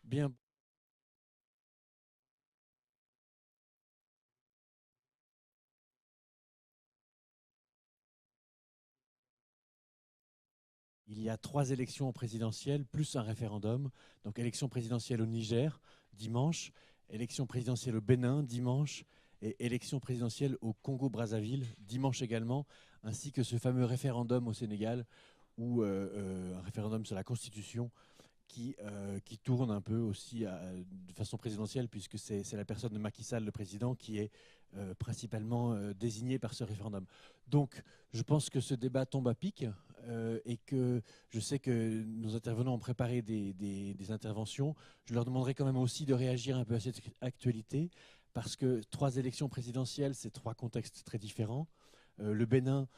Bien. Il y a 3 élections présidentielles plus un référendum. Donc élection présidentielle au Niger dimanche, élection présidentielle au Bénin dimanche et élection présidentielle au Congo-Brazzaville dimanche également, ainsi que ce fameux référendum au Sénégal ou un référendum sur la Constitution qui tourne un peu aussi de façon présidentielle, puisque c'est la personne de Macky Sall, le président, qui est principalement désigné par ce référendum. Donc, je pense que ce débat tombe à pic et que je sais que nos intervenants ont préparé des interventions. Je leur demanderai quand même aussi de réagir un peu à cette actualité, parce que 3 élections présidentielles, c'est 3 contextes très différents. Le Bénin,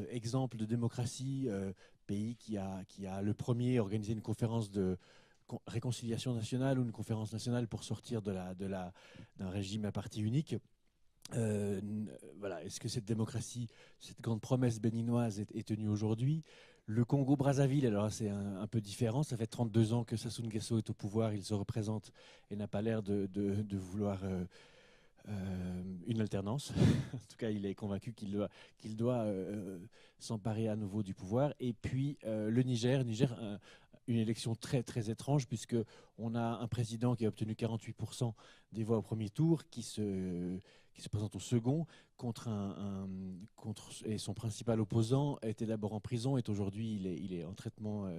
exemple de démocratie, pays qui a le premier organisé une conférence de réconciliation nationale ou une conférence nationale pour sortir d'un régime à parti unique. Euh, voilà, est-ce que cette démocratie, cette grande promesse béninoise est tenue aujourd'hui? Le Congo-Brazzaville, alors c'est un peu différent. Ça fait 32 ans que Sassou Nguesso est au pouvoir, il se représente et n'a pas l'air de vouloir une alternance. En tout cas, il est convaincu qu'il doit s'emparer à nouveau du pouvoir. Et puis le Niger, une élection très très étrange puisque on a un président qui a obtenu 48% des voix au premier tour, qui se présente au second contre et son principal opposant était d'abord en prison, et aujourd'hui il est en traitement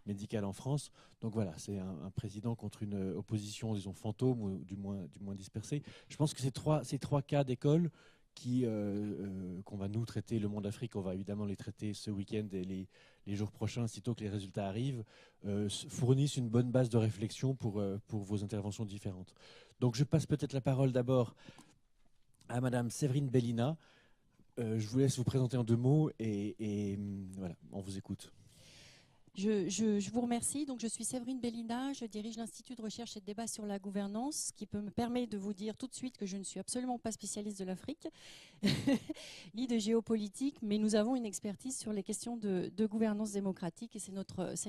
médical en France. Donc voilà, c'est un président contre une opposition, disons, fantôme, ou du moins dispersée. Je pense que ces trois cas d'école qu'on va nous traiter, le Monde Afrique, on va évidemment les traiter ce week-end et les jours prochains, sitôt que les résultats arrivent, fournissent une bonne base de réflexion pour vos interventions différentes. Donc je passe peut-être la parole d'abord à Madame Séverine Bellina. Je vous laisse vous présenter en 2 mots et voilà, on vous écoute. Je vous remercie. Donc, je suis Séverine Bellina, je dirige l'Institut de recherche et de débat sur la gouvernance, ce qui peut me permettre de vous dire tout de suite que je ne suis absolument pas spécialiste de l'Afrique, ni de géopolitique, mais nous avons une expertise sur les questions de gouvernance démocratique et c'est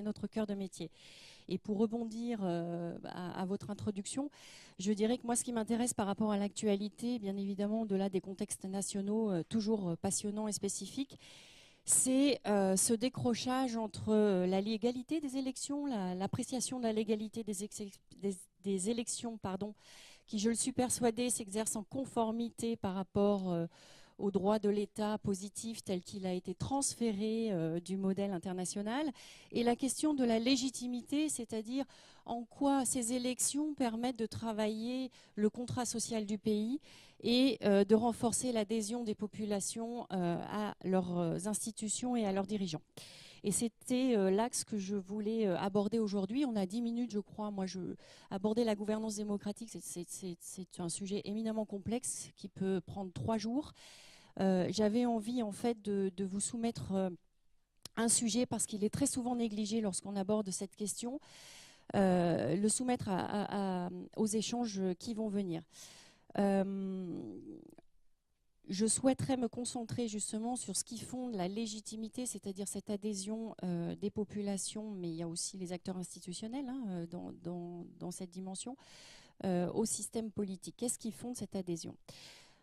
notre cœur de métier. Et pour rebondir à votre introduction, je dirais que moi, ce qui m'intéresse par rapport à l'actualité, bien évidemment, au-delà des contextes nationaux toujours passionnants et spécifiques, c'est ce décrochage entre la légalité des élections, l'appréciation de la légalité des élections, pardon, qui, je le suis persuadée, s'exerce en conformité par rapport au droit de l'État positif tel qu'il a été transféré du modèle international, et la question de la légitimité, c'est-à-dire en quoi ces élections permettent de travailler le contrat social du pays et de renforcer l'adhésion des populations à leurs institutions et à leurs dirigeants. Et c'était l'axe que je voulais aborder aujourd'hui. On a 10 minutes, je crois. Moi, aborder la gouvernance démocratique, c'est un sujet éminemment complexe qui peut prendre 3 jours. J'avais envie, en fait, de vous soumettre un sujet parce qu'il est très souvent négligé lorsqu'on aborde cette question, le soumettre aux échanges qui vont venir. Je souhaiterais me concentrer justement sur ce qui fonde la légitimité, c'est-à-dire cette adhésion des populations, mais il y a aussi les acteurs institutionnels dans cette dimension, au système politique. Qu'est-ce qui fonde cette adhésion?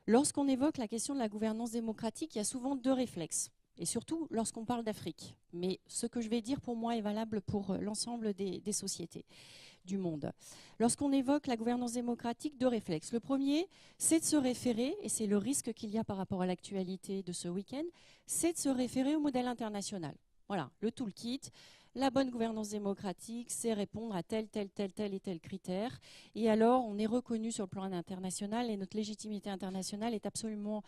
Lorsqu'on évoque la question de la gouvernance démocratique, il y a souvent 2 réflexes, et surtout lorsqu'on parle d'Afrique. Mais ce que je vais dire pour moi est valable pour l'ensemble des sociétés du monde. Lorsqu'on évoque la gouvernance démocratique, 2 réflexes. Le premier, c'est de se référer, et c'est le risque qu'il y a par rapport à l'actualité de ce week-end, c'est de se référer au modèle international. Voilà, le toolkit. La bonne gouvernance démocratique, c'est répondre à tel et tel critère. Et alors, on est reconnu sur le plan international et notre légitimité internationale est absolument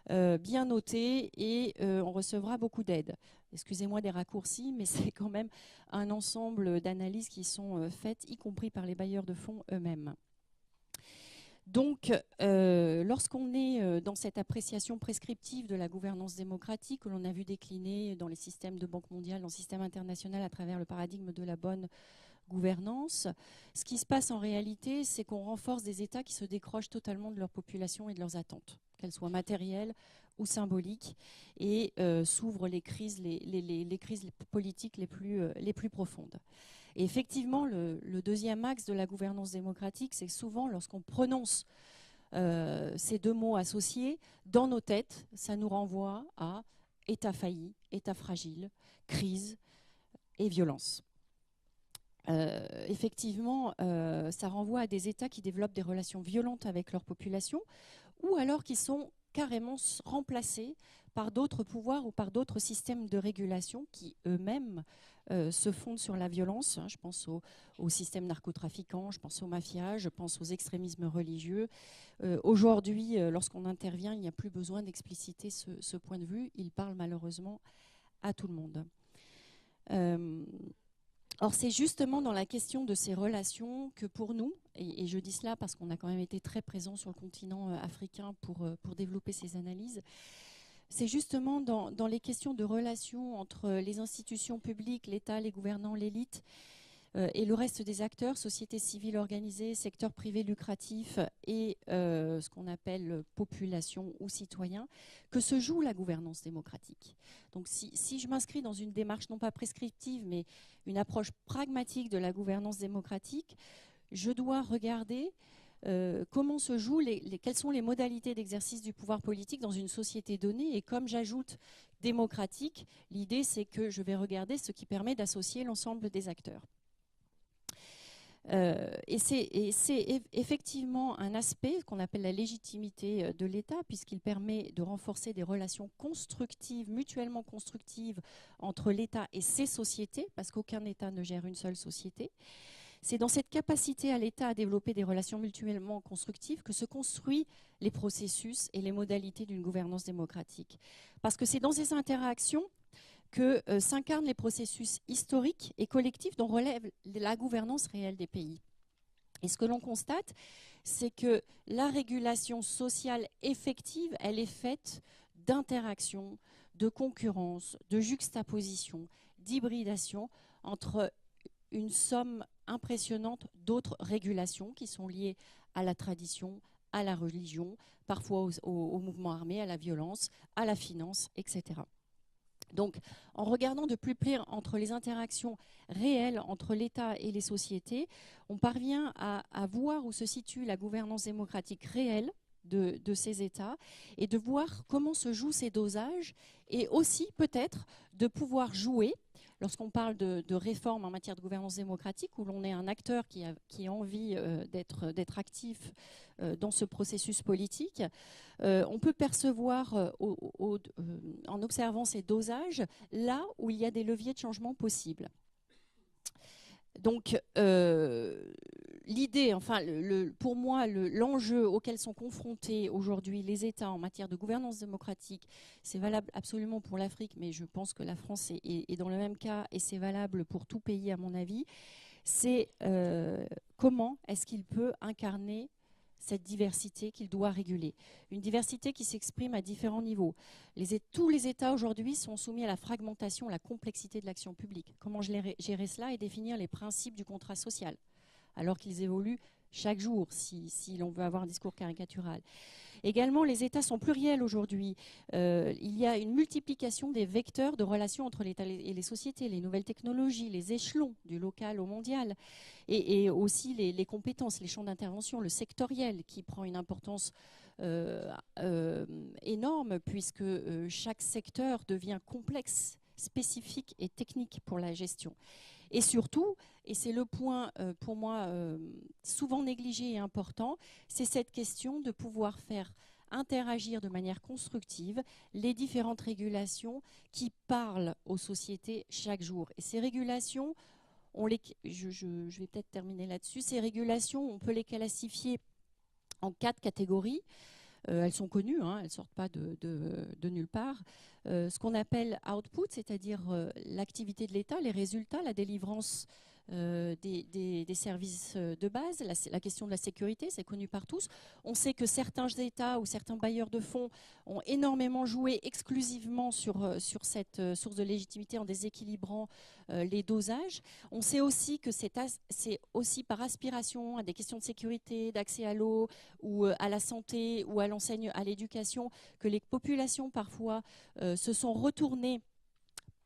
bien notée et on recevra beaucoup d'aide. Excusez-moi des raccourcis, mais c'est quand même un ensemble d'analyses qui sont faites, y compris par les bailleurs de fonds eux-mêmes. Donc, lorsqu'on est dans cette appréciation prescriptive de la gouvernance démocratique, que l'on a vu décliner dans les systèmes de Banque mondiale, dans le système international à travers le paradigme de la bonne gouvernance, ce qui se passe en réalité, c'est qu'on renforce des États qui se décrochent totalement de leur population et de leurs attentes, qu'elles soient matérielles ou symboliques, et s'ouvrent les crises politiques les plus profondes. Et effectivement, le deuxième axe de la gouvernance démocratique, c'est que souvent, lorsqu'on prononce ces deux mots associés, dans nos têtes, ça nous renvoie à État failli, État fragile, crise et violence. Effectivement, ça renvoie à des États qui développent des relations violentes avec leur population ou alors qui sont carrément remplacés par d'autres pouvoirs ou par d'autres systèmes de régulation qui eux-mêmes se fondent sur la violence. Je pense au système narcotrafiquant, je pense aux mafias, je pense aux extrémismes religieux. Aujourd'hui, lorsqu'on intervient, il n'y a plus besoin d'expliciter ce point de vue. Il parle malheureusement à tout le monde. Or, c'est justement dans la question de ces relations que pour nous, et je dis cela parce qu'on a quand même été très présent sur le continent africain pour développer ces analyses, c'est justement dans les questions de relations entre les institutions publiques, l'État, les gouvernants, l'élite, et le reste des acteurs, société civile organisée, secteur privé lucratif et ce qu'on appelle population ou citoyens, que se joue la gouvernance démocratique. Donc si je m'inscris dans une démarche non pas prescriptive, mais une approche pragmatique de la gouvernance démocratique, je dois regarder comment se jouent, quelles sont les modalités d'exercice du pouvoir politique dans une société donnée. Et comme j'ajoute démocratique, l'idée c'est que je vais regarder ce qui permet d'associer l'ensemble des acteurs. Et c'est effectivement un aspect qu'on appelle la légitimité de l'État, puisqu'il permet de renforcer des relations constructives, mutuellement constructives entre l'État et ses sociétés, parce qu'aucun État ne gère une seule société. C'est dans cette capacité à l'État à développer des relations mutuellement constructives que se construisent les processus et les modalités d'une gouvernance démocratique. Parce que c'est dans ces interactions que s'incarnent les processus historiques et collectifs dont relève la gouvernance réelle des pays. Et ce que l'on constate, c'est que la régulation sociale effective, elle est faite d'interactions, de concurrence, de juxtaposition, d'hybridation entre une somme impressionnante d'autres régulations qui sont liées à la tradition, à la religion, parfois au mouvement armé, à la violence, à la finance, etc. Donc, en regardant de plus près entre les interactions réelles entre l'État et les sociétés, on parvient à voir où se situe la gouvernance démocratique réelle de ces États et de voir comment se jouent ces dosages et aussi peut-être de pouvoir jouer, lorsqu'on parle de réformes en matière de gouvernance démocratique, où l'on est un acteur qui a envie d'être actif dans ce processus politique, on peut percevoir en observant ces dosages là où il y a des leviers de changement possibles. Donc, l'idée, enfin, pour moi, l'enjeu auquel sont confrontés aujourd'hui les États en matière de gouvernance démocratique, c'est valable absolument pour l'Afrique, mais je pense que la France est dans le même cas et c'est valable pour tout pays, à mon avis, c'est comment est-ce qu'il peut incarner cette diversité qu'il doit réguler. Une diversité qui s'exprime à différents niveaux. Tous les États aujourd'hui sont soumis à la fragmentation, à la complexité de l'action publique. Comment gérer cela et définir les principes du contrat social, alors qu'ils évoluent chaque jour, si l'on veut avoir un discours caricatural. Également, les États sont pluriels aujourd'hui. Il y a une multiplication des vecteurs de relations entre l'État et les sociétés, les nouvelles technologies, les échelons du local au mondial, et aussi les compétences, les champs d'intervention, le sectoriel qui prend une importance énorme puisque chaque secteur devient complexe, spécifique et technique pour la gestion. Et surtout, et c'est le point pour moi souvent négligé et important, c'est cette question de pouvoir faire interagir de manière constructive les différentes régulations qui parlent aux sociétés chaque jour. Et ces régulations, je vais peut-être terminer là-dessus, ces régulations, on peut les classifier en 4 catégories. Elles sont connues, hein, elles ne sortent pas de nulle part. Ce qu'on appelle output, c'est-à-dire l'activité de l'État, les résultats, la délivrance des services de base, la question de la sécurité, c'est connu par tous. On sait que certains États ou certains bailleurs de fonds ont énormément joué exclusivement sur cette source de légitimité en déséquilibrant les dosages. On sait aussi que c'est aussi par aspiration à des questions de sécurité, d'accès à l'eau ou à la santé ou à l'enseigne, à l'éducation, que les populations parfois se sont retournées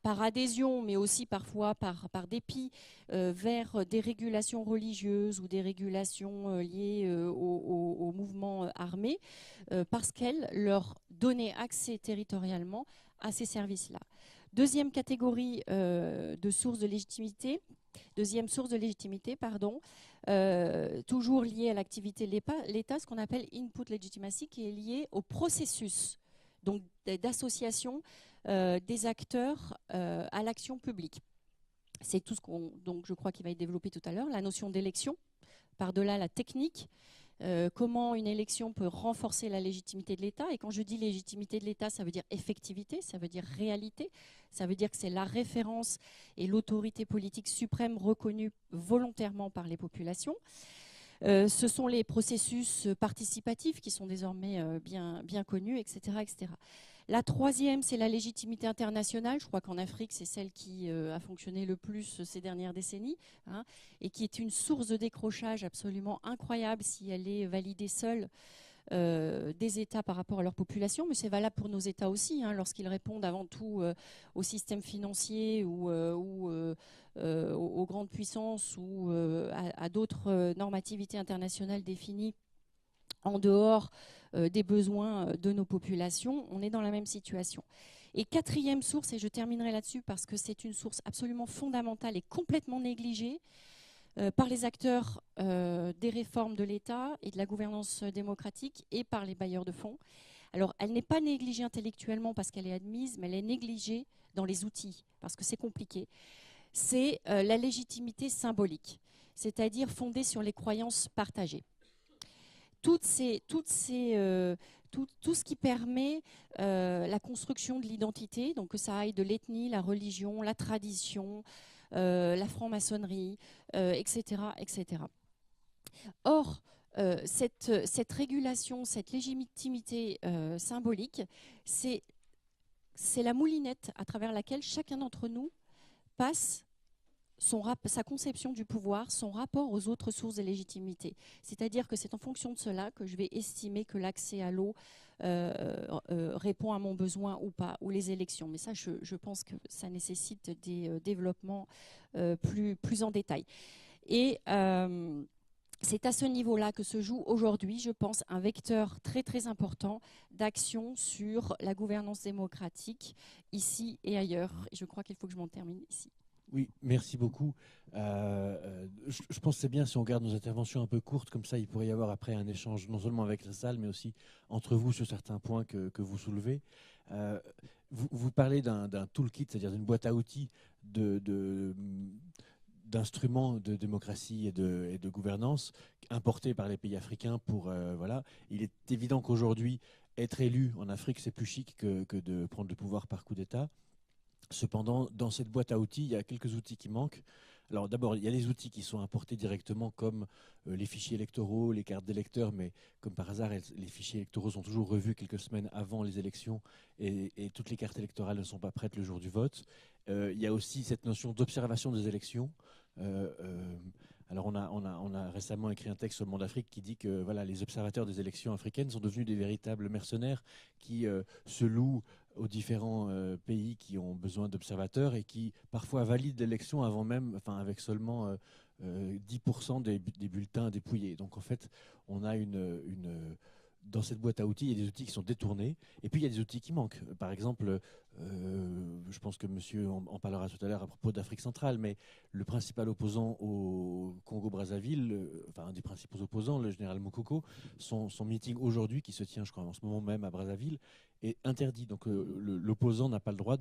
par adhésion, mais aussi parfois par dépit, vers des régulations religieuses ou des régulations liées au mouvement armé, parce qu'elles leur donnaient accès territorialement à ces services-là. Deuxième catégorie de sources de légitimité, deuxième source de légitimité, toujours liée à l'activité de l'État, ce qu'on appelle input legitimacy, qui est lié au processus donc d'association des acteurs à l'action publique. C'est tout ce donc je crois qu'il va être développé tout à l'heure, la notion d'élection, par-delà la technique, comment une élection peut renforcer la légitimité de l'État. Et quand je dis légitimité de l'État, ça veut dire effectivité, ça veut dire réalité, ça veut dire que c'est la référence et l'autorité politique suprême reconnue volontairement par les populations. Ce sont les processus participatifs qui sont désormais bien connus, etc., etc. La troisième, c'est la légitimité internationale. Je crois qu'en Afrique, c'est celle qui a fonctionné le plus ces dernières décennies, hein, et qui est une source de décrochage absolument incroyable si elle est validée seule des États par rapport à leur population. Mais c'est valable pour nos États aussi, hein, lorsqu'ils répondent avant tout au système financier ou aux grandes puissances ou à d'autres normativités internationales définies en dehors des besoins de nos populations, on est dans la même situation. Et quatrième source, et je terminerai là-dessus parce que c'est une source absolument fondamentale et complètement négligée par les acteurs des réformes de l'État et de la gouvernance démocratique et par les bailleurs de fonds. Alors, elle n'est pas négligée intellectuellement parce qu'elle est admise, mais elle est négligée dans les outils, parce que c'est compliqué. C'est la légitimité symbolique, c'est-à-dire fondée sur les croyances partagées. Tout ce qui permet la construction de l'identité, donc que ça aille de l'ethnie, la religion, la tradition, la franc-maçonnerie, etc., etc. Or, cette régulation, cette légitimité symbolique, c'est la moulinette à travers laquelle chacun d'entre nous passe sa conception du pouvoir, son rapport aux autres sources de légitimité. C'est-à-dire que c'est en fonction de cela que je vais estimer que l'accès à l'eau répond à mon besoin ou pas, ou les élections. Mais ça, je pense que ça nécessite des développements plus en détail. Et c'est à ce niveau-là que se joue aujourd'hui, je pense, un vecteur très très important d'action sur la gouvernance démocratique ici et ailleurs. Et je crois qu'il faut que je m'en termine ici. Oui, merci beaucoup. Je pense que c'est bien si on garde nos interventions un peu courtes, comme ça il pourrait y avoir après un échange non seulement avec la salle, mais aussi entre vous sur certains points que vous soulevez. Vous parlez d'un toolkit, c'est-à-dire d'une boîte à outils d'instruments de démocratie et de gouvernance importés par les pays africains pour voilà. Il est évident qu'aujourd'hui, être élu en Afrique, c'est plus chic que de prendre le pouvoir par coup d'État. Cependant, dans cette boîte à outils, il y a quelques outils qui manquent. Alors d'abord, il y a les outils qui sont importés directement comme les fichiers électoraux, les cartes d'électeurs, mais comme par hasard, les fichiers électoraux sont toujours revus quelques semaines avant les élections et toutes les cartes électorales ne sont pas prêtes le jour du vote. Il y a aussi cette notion d'observation des élections. Alors on a récemment écrit un texte sur le Monde Afrique qui dit que voilà, les observateurs des élections africaines sont devenus des véritables mercenaires qui se louent aux différents pays qui ont besoin d'observateurs et qui parfois valident l'élection avant même, enfin avec seulement 10% des bulletins dépouillés. Donc en fait, on a dans cette boîte à outils, il y a des outils qui sont détournés, et puis il y a des outils qui manquent. Par exemple, je pense que monsieur en parlera tout à l'heure à propos d'Afrique centrale, mais le principal opposant au Congo-Brazzaville, enfin un des principaux opposants, le général Moukoko, son meeting aujourd'hui, qui se tient, je crois, en ce moment même à Brazzaville, est interdit. Donc l'opposant n'a pas le droit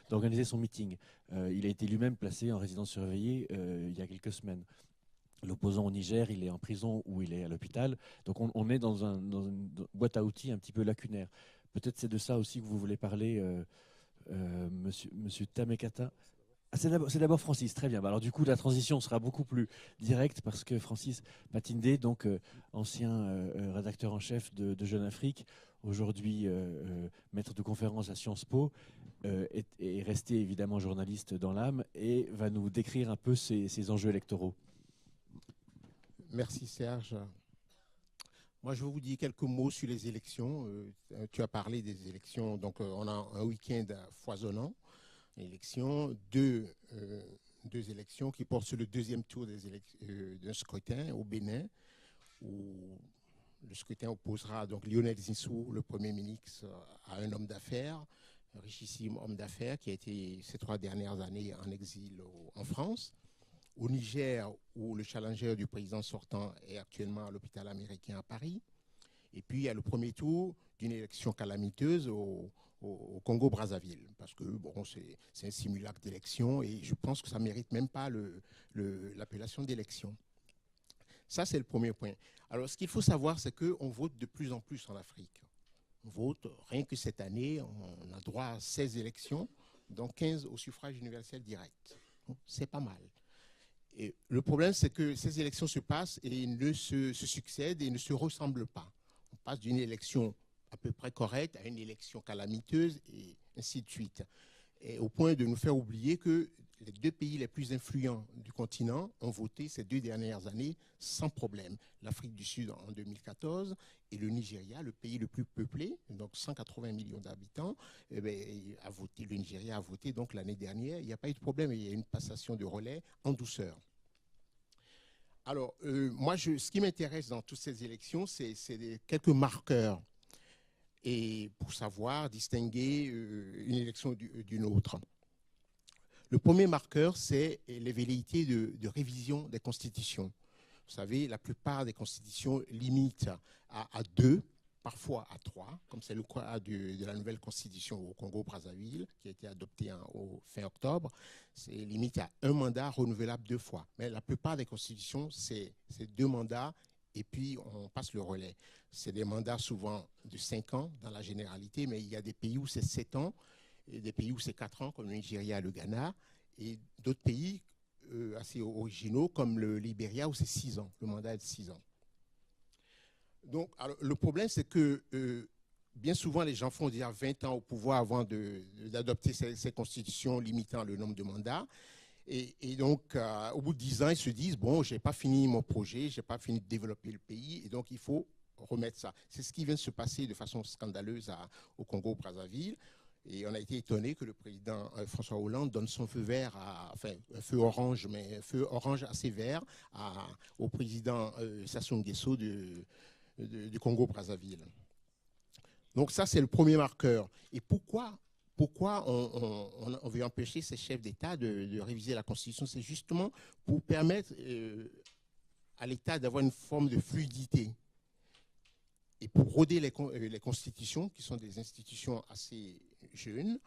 d'organiser son meeting. Il a été lui-même placé en résidence surveillée il y a quelques semaines. L'opposant au Niger, il est en prison ou il est à l'hôpital. Donc on est dans une boîte à outils un petit peu lacunaire. Peut-être c'est de ça aussi que vous voulez parler, monsieur Tamekata. Ah, c'est d'abord Francis, très bien. Alors du coup, la transition sera beaucoup plus directe parce que Francis Patindé, donc ancien rédacteur en chef de Jeune Afrique, aujourd'hui maître de conférence à Sciences Po, est resté évidemment journaliste dans l'âme et va nous décrire un peu ces enjeux électoraux. Merci Serge. Moi, je vais vous dire quelques mots sur les élections. Tu as parlé des élections, donc on a un week-end foisonnant. élection, deux élections qui portent sur le deuxième tour d'un scrutin au Bénin, où le scrutin opposera donc Lionel Zinsou, le Premier ministre, à un homme d'affaires, un richissime homme d'affaires qui a été ces 3 dernières années en exil en France. Au Niger, où le challenger du président sortant est actuellement à l'hôpital américain à Paris. Et puis, il y a le premier tour d'une élection calamiteuse au Congo-Brazzaville, parce que bon, c'est un simulacre d'élection et je pense que ça ne mérite même pas l'appellation d'élection. Ça, c'est le premier point. Alors, ce qu'il faut savoir, c'est qu'on vote de plus en plus en Afrique. On vote, rien que cette année, on a droit à 16 élections, dont 15 au suffrage universel direct. C'est pas mal. Et le problème, c'est que ces élections se passent et ne se succèdent et ne se ressemblent pas. On passe d'une élection à peu près correcte à une élection calamiteuse et ainsi de suite. Et au point de nous faire oublier que les 2 pays les plus influents du continent ont voté ces 2 dernières années sans problème. L'Afrique du Sud en 2014 et le Nigeria, le pays le plus peuplé, donc 180 millions d'habitants, a voté. Le Nigeria a voté donc l'année dernière. Il n'y a pas eu de problème. Il y a eu une passation de relais en douceur. Alors, moi, ce qui m'intéresse dans toutes ces élections, c'est quelques marqueurs. Et pour savoir distinguer une élection d'une autre. Le premier marqueur, c'est les velléités de révision des constitutions. Vous savez, la plupart des constitutions limitent à 2, parfois à 3, comme c'est le cas de la nouvelle constitution au Congo-Brazzaville, qui a été adoptée au fin octobre. C'est limite à 1 mandat renouvelable 2 fois. Mais la plupart des constitutions, c'est 2 mandats et puis on passe le relais. C'est des mandats souvent de 5 ans dans la généralité, mais il y a des pays où c'est 7 ans, et des pays où c'est 4 ans, comme le Nigeria et le Ghana, et d'autres pays assez originaux, comme le Libéria, où c'est 6 ans. Le mandat est de 6 ans. Donc, alors, le problème, c'est que bien souvent, les gens font déjà 20 ans au pouvoir avant d'adopter ces constitutions limitant le nombre de mandats. Et donc, au bout de 10 ans, ils se disent, bon, je n'ai pas fini mon projet, je n'ai pas fini de développer le pays, et donc il faut remettre ça. C'est ce qui vient de se passer de façon scandaleuse au Congo-Brazzaville. Et on a été étonné que le président François Hollande donne son feu vert, enfin un feu orange, mais un feu orange assez vert au président Sassou Nguesso du Congo-Brazzaville. Donc ça, c'est le premier marqueur. Et pourquoi on veut empêcher ces chefs d'État de réviser la Constitution? C'est justement pour permettre à l'État d'avoir une forme de fluidité et pour roder les constitutions, qui sont des institutions assez jeunes,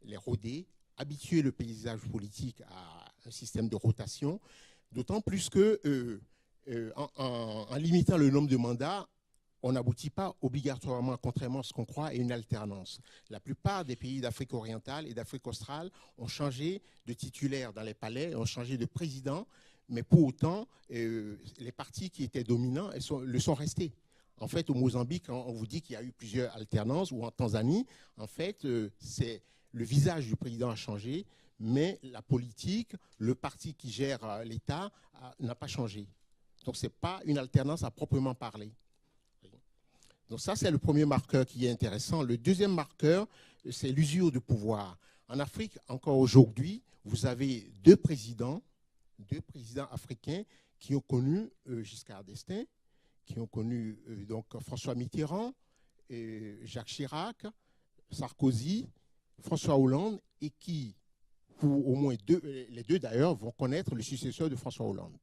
les roder, habituer le paysage politique à un système de rotation, d'autant plus que en limitant le nombre de mandats, on n'aboutit pas obligatoirement, contrairement à ce qu'on croit, à une alternance. La plupart des pays d'Afrique orientale et d'Afrique australe ont changé de titulaire dans les palais, ont changé de président, mais pour autant, les partis qui étaient dominants le sont restés. En fait, au Mozambique, on vous dit qu'il y a eu plusieurs alternances, ou en Tanzanie, en fait, c'est le visage du président a changé, mais la politique, le parti qui gère l'État n'a pas changé. Donc, ce n'est pas une alternance à proprement parler. Donc ça, c'est le premier marqueur qui est intéressant. Le deuxième marqueur, c'est l'usure du pouvoir. En Afrique, encore aujourd'hui, vous avez deux présidents africains qui ont connu Giscard d'Estaing, qui ont connu donc François Mitterrand, Jacques Chirac, Sarkozy, François Hollande, et qui, pour au moins les deux d'ailleurs, vont connaître le successeur de François Hollande.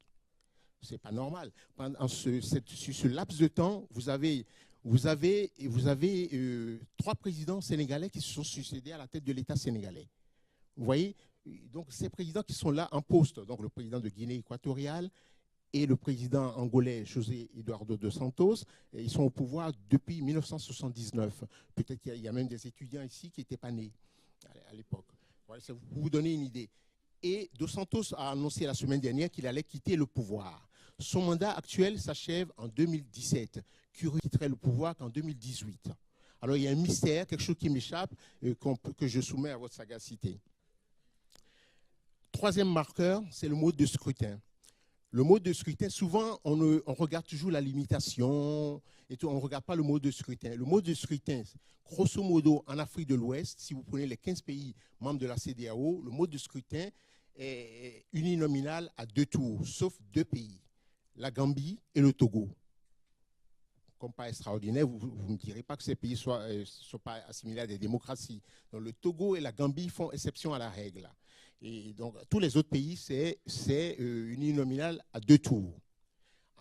Ce n'est pas normal. Pendant ce laps de temps, vous avez 3 présidents sénégalais qui se sont succédés à la tête de l'État sénégalais. Vous voyez, donc ces présidents qui sont là en poste, donc le président de Guinée équatoriale et le président angolais José Eduardo dos Santos, ils sont au pouvoir depuis 1979. Peut-être qu'il y a même des étudiants ici qui n'étaient pas nés à l'époque. Voilà, c'est pour vous donner une idée. Et dos Santos a annoncé la semaine dernière qu'il allait quitter le pouvoir. Son mandat actuel s'achève en 2017. Curieux quitterait le pouvoir qu'en 2018. Alors il y a un mystère, quelque chose qui m'échappe, que je soumets à votre sagacité. Troisième marqueur, c'est le mode de scrutin. le mode de scrutin, souvent, on regarde toujours la limitation, et tout, on ne regarde pas le mode de scrutin. Le mode de scrutin, grosso modo, en Afrique de l'Ouest, si vous prenez les 15 pays membres de la CEDEAO, le mode de scrutin est uninominal à 2 tours, sauf 2 pays, la Gambie et le Togo. Comme pas extraordinaire, vous ne me direz pas que ces pays ne soient pas assimilés à des démocraties. Donc, le Togo et la Gambie font exception à la règle. Et donc, tous les autres pays, c'est uninominal à 2 tours.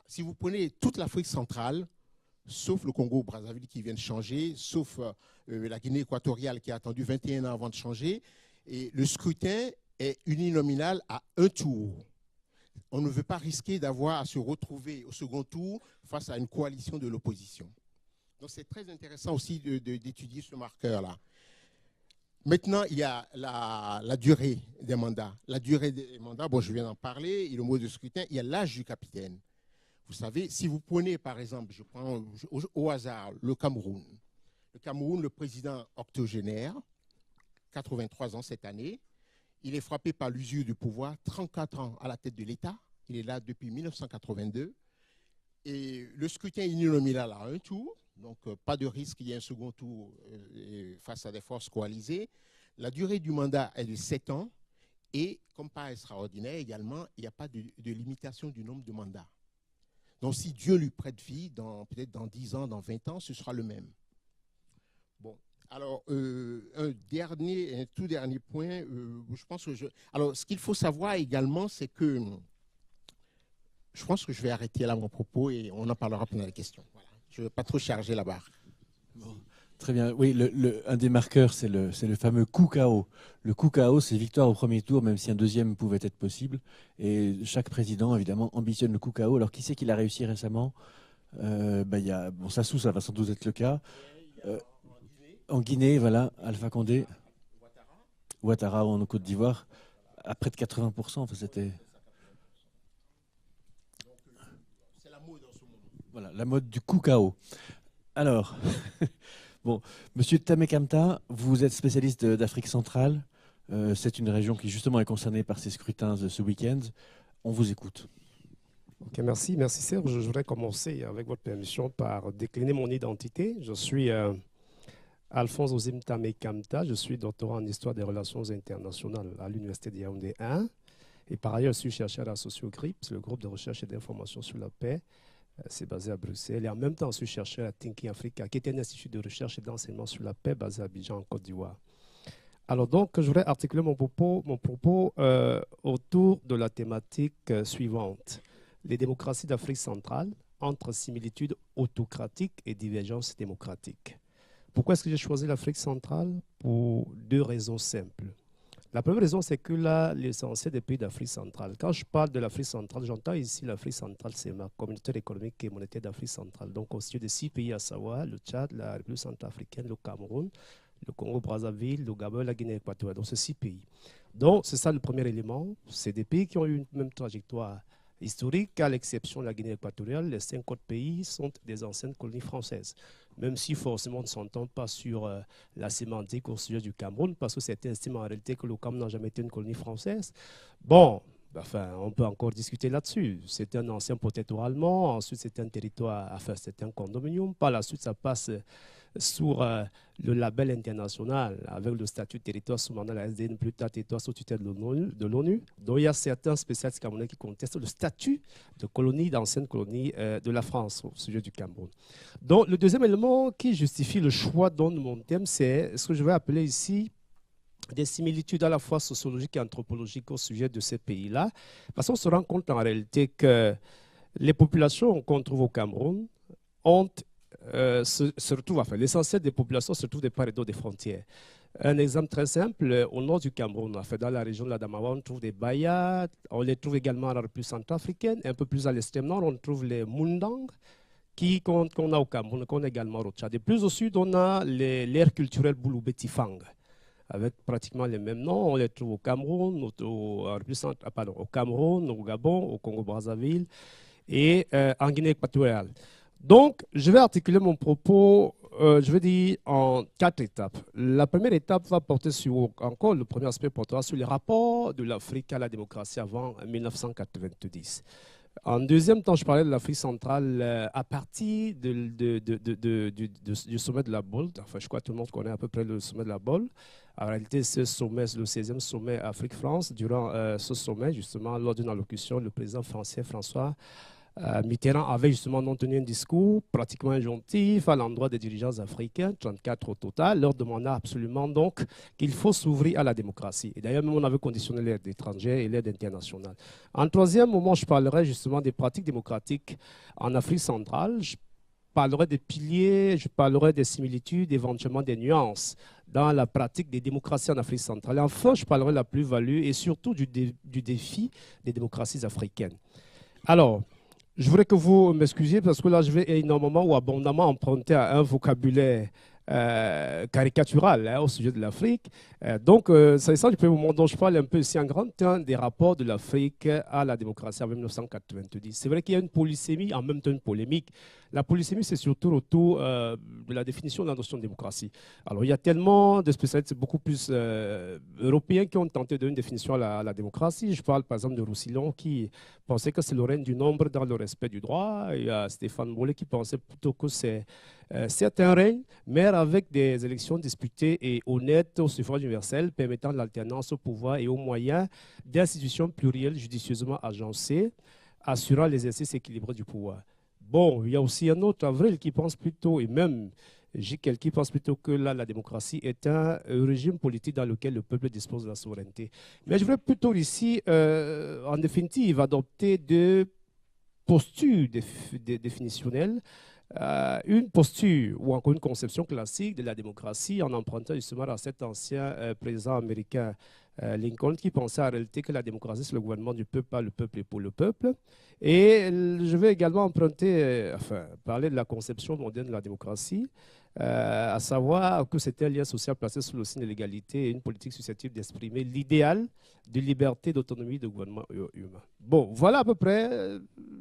Si vous prenez toute l'Afrique centrale, sauf le Congo-Brazzaville qui vient de changer, sauf la Guinée équatoriale qui a attendu 21 ans avant de changer, et le scrutin est uninominal à 1 tour. On ne veut pas risquer d'avoir à se retrouver au second tour face à une coalition de l'opposition. Donc c'est très intéressant aussi d'étudier ce marqueur-là. Maintenant, il y a la durée des mandats. La durée des mandats, bon, je viens d'en parler, et le mode de scrutin, il y a l'âge du capitaine. Vous savez, si vous prenez, par exemple, je prends au hasard le Cameroun. Le Cameroun, le président octogénaire, 83 ans cette année, il est frappé par l'usure du pouvoir, 34 ans à la tête de l'État. Il est là depuis 1982. Et le scrutin est uninominal à 1 tour. Donc, pas de risque qu'il y ait un second tour face à des forces coalisées. La durée du mandat est de 7 ans. Et, comme pas extraordinaire également, il n'y a pas de limitation du nombre de mandats. Donc, si Dieu lui prête vie, peut-être dans 10 ans, dans 20 ans, ce sera le même. Bon. Alors, un tout dernier point, je pense que alors, ce qu'il faut savoir également, c'est que je pense que je vais arrêter là mon propos et on en parlera pendant les questions. Voilà. Je ne vais pas trop charger la barre. Bon, très bien. Oui, un des marqueurs, c'est le fameux coup KO. Le coup KO, c'est victoire au premier tour, même si un deuxième pouvait être possible. Et chaque président, évidemment, ambitionne le coup KO. Alors, qui c'est qui l'a réussi récemment? Sassou, ça va sans doute être le cas. En Guinée, voilà, Alpha Condé. Ouattara en Côte d'Ivoire, à près de 80%. Enfin, c'était... C'est la mode en ce moment. Voilà, la mode du coup KO. Alors, bon, Monsieur Tamekamta, vous êtes spécialiste d'Afrique centrale. C'est une région qui justement est concernée par ces scrutins de ce week-end. On vous écoute. Ok, merci Serge. Je voudrais commencer avec votre permission par décliner mon identité. Je suis Alphonse Ozim Tamekamta, je suis doctorant en histoire des relations internationales à l'Université de Yaoundé 1 et par ailleurs je suis chercheur associé au GRIPS, le groupe de recherche et d'information sur la paix. C'est basé à Bruxelles et en même temps je suis chercheur à Thinking Africa qui est un institut de recherche et d'enseignement sur la paix basé à Abidjan en Côte d'Ivoire. Alors donc je voudrais articuler mon propos autour de la thématique suivante. Les démocraties d'Afrique centrale entre similitudes autocratiques et divergences démocratiques. Pourquoi est-ce que j'ai choisi l'Afrique centrale? Pour 2 raisons simples. La première raison, c'est que là, l'essentiel des pays d'Afrique centrale, quand je parle de l'Afrique centrale, j'entends ici l'Afrique centrale, c'est ma communauté économique et monétaire d'Afrique centrale. Donc, constitué de 6 pays, à savoir le Tchad, la République centrafricaine, le Cameroun, le Congo-Brazzaville, le Gabon et la Guinée équatoriale. Donc, c'est 6 pays. Donc, c'est ça le premier élément. C'est des pays qui ont eu une même trajectoire historique, à l'exception de la Guinée équatoriale. Les 5 autres pays sont des anciennes colonies françaises. Même si forcément on ne s'entend pas sur la sémantique au sujet du Cameroun, parce que certains estiment en réalité que le Cameroun n'a jamais été une colonie française. Bon, enfin, on peut encore discuter là-dessus. C'est un ancien protectorat allemand, ensuite c'est un territoire, enfin c'est un condominium. Par la suite, ça passe sur le label international avec le statut de territoire sous mandat de la SDN, plus tard territoire sous tutelle de l'ONU. Donc il y a certains spécialistes camerounais qui contestent le statut de colonie, d'ancienne colonie de la France au sujet du Cameroun. Donc le deuxième élément qui justifie le choix de mon thème, c'est ce que je vais appeler ici des similitudes à la fois sociologiques et anthropologiques au sujet de ces pays-là. Parce qu'on se rend compte en réalité que les populations qu'on trouve au Cameroun ont l'essentiel des populations se trouve des part et d'autre des frontières. Un exemple très simple, au nord du Cameroun, dans la région de l'Adamawa, on trouve des Bayats, on les trouve également à la République centrafricaine, un peu plus à l'extrême nord, on trouve les Mundang, qu'on a au Cameroun, qu'on a également au Tchad. Et plus au sud, on a l'aire culturelle Bouloubé-Tifang, avec pratiquement les mêmes noms. On les trouve au Cameroun, au Cameroun, au Gabon, au Congo-Brazzaville et en Guinée équatoriale. Donc, je vais articuler mon propos, je vais dire, en 4 étapes. La première étape va porter sur, encore le premier aspect portera sur les rapports de l'Afrique à la démocratie avant 1990. En deuxième temps, je parlais de l'Afrique centrale à partir du sommet de la Baule. Enfin, je crois que tout le monde connaît à peu près le sommet de la Baule. En réalité, ce sommet, le 16e sommet Afrique-France. Durant ce sommet, justement, lors d'une allocution, le président français François Mitterrand avait justement non tenu un discours pratiquement injonctif à l'endroit des dirigeants africains, 34 au total, leur demandant absolument donc qu'il faut s'ouvrir à la démocratie. Et d'ailleurs, même on avait conditionné l'aide étrangère et l'aide internationale. En troisième moment, je parlerai justement des pratiques démocratiques en Afrique centrale. Je parlerai des piliers, je parlerai des similitudes, éventuellement des nuances dans la pratique des démocraties en Afrique centrale. Et enfin, je parlerai de la plus-value et surtout du défi des démocraties africaines. Alors, je voudrais que vous m'excusiez parce que là, je vais énormément ou abondamment emprunter à un vocabulaire caricatural au sujet de l'Afrique. Donc, c'est ça du premier moment dont je parle un peu ici en grand temps des rapports de l'Afrique à la démocratie en 1990. C'est vrai qu'il y a une polysémie, en même temps une polémique. La polysémie, c'est surtout autour de la définition de la notion de démocratie. Alors, il y a tellement de spécialistes beaucoup plus européens qui ont tenté d'une définition à la démocratie. Je parle par exemple de Roussillon qui pensait que c'est le règne du nombre dans le respect du droit. Il y a Stéphane Mollet qui pensait plutôt que c'est un règne, mais avec des élections disputées et honnêtes au suffrage universel, permettant l'alternance au pouvoir et aux moyens d'institutions plurielles judicieusement agencées, assurant l'exercice équilibré du pouvoir. Bon, il y a aussi un autre, Avril, qui pense plutôt, et même Jiquel, qui pense plutôt que là, la démocratie est un régime politique dans lequel le peuple dispose de la souveraineté. Mais je voudrais plutôt ici, en définitive, adopter deux postures définitionnelles. Une posture ou encore une conception classique de la démocratie en empruntant justement à cet ancien président américain Lincoln qui pensait en réalité que la démocratie c'est le gouvernement du peuple, par le peuple et pour le peuple. Et je vais également emprunter, parler de la conception moderne de la démocratie, à savoir que c'est un lien social placé sous le signe de l'égalité et une politique susceptible d'exprimer l'idéal de liberté, d'autonomie de gouvernement humain. Bon, voilà à peu près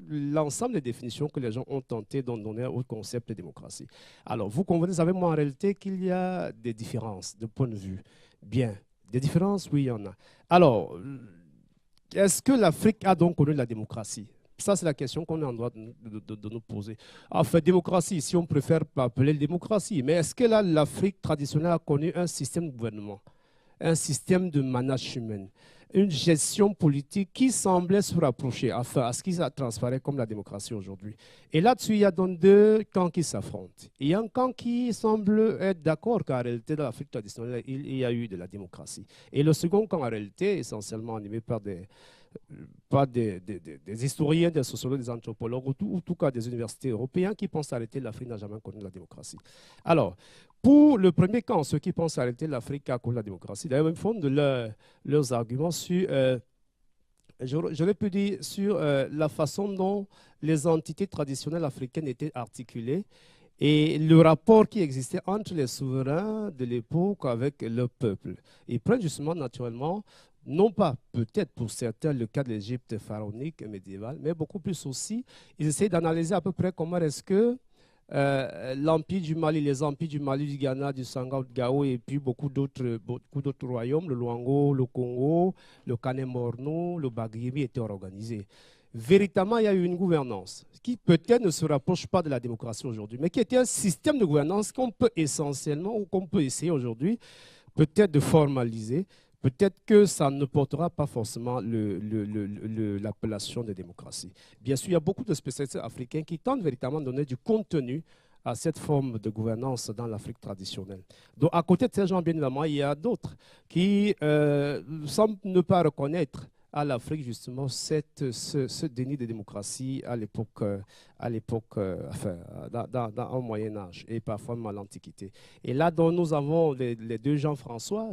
l'ensemble des définitions que les gens ont tenté d'en donner au concept de démocratie. Alors, vous convenez avec moi en réalité qu'il y a des différences de point de vue. Bien, des différences, oui, il y en a. Alors, est-ce que l'Afrique a donc connu la démocratie? Ça, c'est la question qu'on est en droit de nous poser. Enfin, démocratie, si on préfère appeler démocratie, mais est-ce que là, l'Afrique traditionnelle a connu un système de gouvernement, un système de management, une gestion politique qui semblait se rapprocher à ce qui a transparaît comme la démocratie aujourd'hui? Et là-dessus, il y a donc deux camps qui s'affrontent. Il y a un camp qui semble être d'accord qu'en réalité, dans l'Afrique traditionnelle, il y a eu de la démocratie. Et le second camp, en réalité, essentiellement animé par des historiens, des sociologues, des anthropologues, ou en tout cas des universités européennes qui pensent arrêter l'Afrique n'a jamais connu la démocratie. Alors, pour le premier camp, ceux qui pensent arrêter l'Afrique a connu la démocratie, d'ailleurs, ils fondent leurs arguments sur, j'aurais pu dire, sur la façon dont les entités traditionnelles africaines étaient articulées et le rapport qui existait entre les souverains de l'époque avec le peuple. Ils prennent justement naturellement non pas peut-être pour certains le cas de l'Égypte pharaonique et médiévale, mais beaucoup plus aussi, ils essaient d'analyser à peu près comment est-ce que l'Empire du Mali, les empires du Mali, du Ghana, du Sangao, du Gao et puis beaucoup d'autres royaumes, le Luango, le Congo, le Kanem-Borno, le Bagrimi étaient organisés. Véritablement, il y a eu une gouvernance qui peut-être ne se rapproche pas de la démocratie aujourd'hui, mais qui était un système de gouvernance qu'on peut essentiellement ou qu'on peut essayer aujourd'hui peut-être de formaliser. Peut-être que ça ne portera pas forcément l'appellation de démocratie. Bien sûr, il y a beaucoup de spécialistes africains qui tentent véritablement de donner du contenu à cette forme de gouvernance dans l'Afrique traditionnelle. Donc, à côté de ces gens, bien évidemment, il y a d'autres qui semblent ne pas reconnaître à l'Afrique, justement, ce déni de démocratie à l'époque, au Moyen-Âge et parfois même à l'Antiquité. Et là, donc, nous avons les deux Jean-François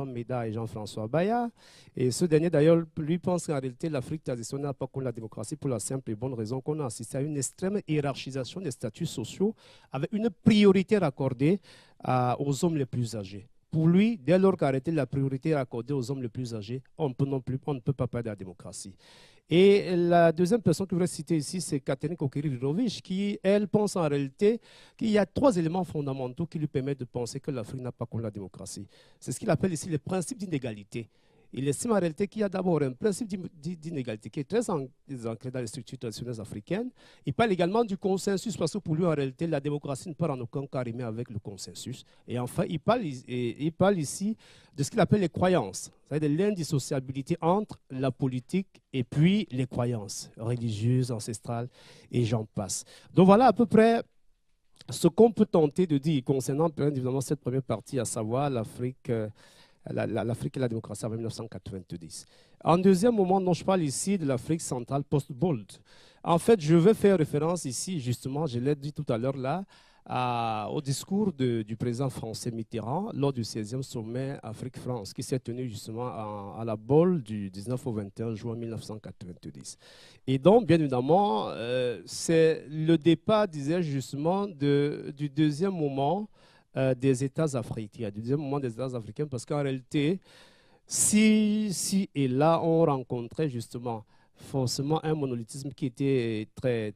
Méda et Jean-François Bayard. Et ce dernier, d'ailleurs, lui pense qu'en réalité, l'Afrique traditionnelle n'a pas connu la démocratie pour la simple et bonne raison qu'on a assisté à une extrême hiérarchisation des statuts sociaux avec une priorité accordée aux hommes les plus âgés. Pour lui, dès lors qu'arrêter la priorité accordée aux hommes les plus âgés, on ne peut pas parler de la démocratie. Et la deuxième personne que je voudrais citer ici, c'est Catherine Kokiri-Virovich, qui, elle, pense en réalité qu'il y a trois éléments fondamentaux qui lui permettent de penser que l'Afrique n'a pas connu la démocratie. C'est ce qu'il appelle ici les principes d'inégalité. il estime en réalité qu'il y a d'abord un principe d'inégalité qui est très ancré dans les structures traditionnelles africaines. Il parle également du consensus, parce que pour lui, en réalité, la démocratie ne part en aucun cas rimer avec le consensus. Et enfin, il parle ici de ce qu'il appelle les croyances, c'est-à-dire de l'indissociabilité entre la politique et puis les croyances religieuses, ancestrales, et j'en passe. Donc voilà à peu près ce qu'on peut tenter de dire concernant bien évidemment cette première partie, à savoir l'Afrique l'Afrique et la démocratie avant 1990. En deuxième moment, dont je parle ici de l'Afrique centrale post-Bold. En fait, je vais faire référence ici, justement, je l'ai dit tout à l'heure là, au discours du président français Mitterrand lors du 16e sommet Afrique-France qui s'est tenu justement à la Baule du 19 au 21 juin 1990. Et donc, bien évidemment, c'est le départ, disais-je justement, du deuxième moment des États africains, du deuxième moment des États africains, parce qu'en réalité, si et là, on rencontrait justement forcément un monolithisme qui était très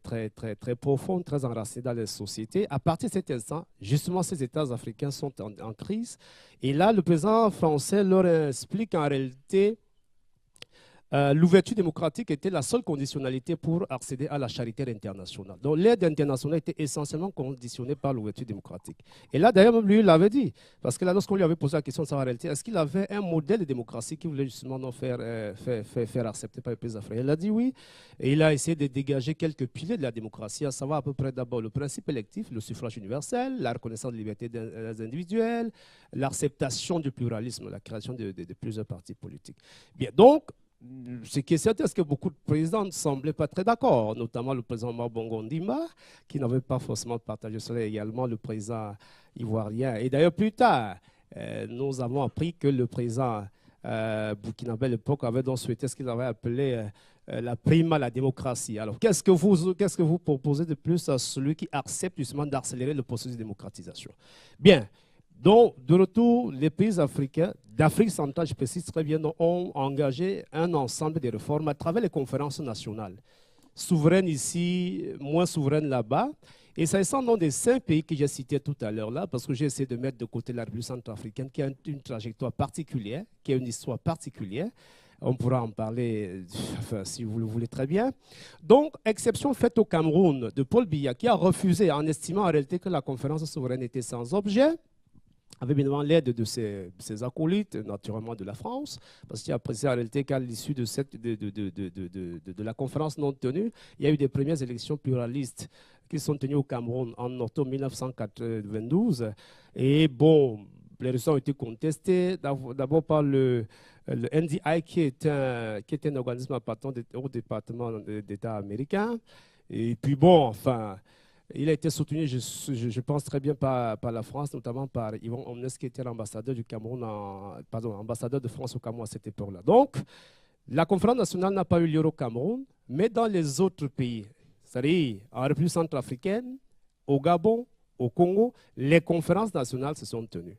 profond, très enraciné dans les sociétés. À partir de cet instant, justement, ces États africains sont en crise. Et là, le président français leur explique en réalité l'ouverture démocratique était la seule conditionnalité pour accéder à la charité internationale. Donc l'aide internationale était essentiellement conditionnée par l'ouverture démocratique. Et là, d'ailleurs, lui, il l'avait dit. Parce que là, lorsqu'on lui avait posé la question de savoir en réalité, est-ce qu'il avait un modèle de démocratie qu'il voulait justement non faire accepter par les pays africains? Il a dit oui. Et il a essayé de dégager quelques piliers de la démocratie, à savoir à peu près d'abord le principe électif, le suffrage universel, la reconnaissance de liberté des individuels, l'acceptation du pluralisme, la création de plusieurs partis politiques. Bien, donc, ce qui est certain, c'est que beaucoup de présidents ne semblaient pas très d'accord, notamment le président Mabongo Ndima, qui n'avait pas forcément partagé cela, également le président ivoirien. Et d'ailleurs, plus tard, nous avons appris que le président burkinabé à l'époque avait donc souhaité ce qu'il avait appelé la prime à la démocratie. Alors, qu'est-ce que vous proposez de plus à celui qui accepte justement d'accélérer le processus de démocratisation? Bien. Donc, de retour, les pays africains, d'Afrique centrale, je précise très bien, ont engagé un ensemble de réformes à travers les conférences nationales. Souveraines ici, moins souveraines là-bas. Et s'agissant des 5 pays que j'ai cités tout à l'heure là, parce que j'ai essayé de mettre de côté la République centrafricaine, qui a une trajectoire particulière, qui a une histoire particulière. On pourra en parler, enfin, si vous le voulez très bien. Donc, exception faite au Cameroun de Paul Biya, qui a refusé en estimant en réalité que la conférence souveraine était sans objet, avec bien évidemment l'aide de ses acolytes, naturellement de la France, parce qu'il a apprécié en réalité qu'à l'issue de la conférence non tenue, il y a eu des premières élections pluralistes qui sont tenues au Cameroun en octobre 1992. Et bon, les résultats ont été contestés, d'abord par le NDI, qui est un organisme appartenant au département d'État américain. Et puis bon, enfin... Il a été soutenu, je pense très bien, par la France, notamment par Yvon Omnes, qui était l'ambassadeur du Cameroun, ambassadeur de France au Cameroun à cette époque-là. Donc, la conférence nationale n'a pas eu lieu au Cameroun, mais dans les autres pays, c'est-à-dire en République centrafricaine, au Gabon, au Congo, les conférences nationales se sont tenues.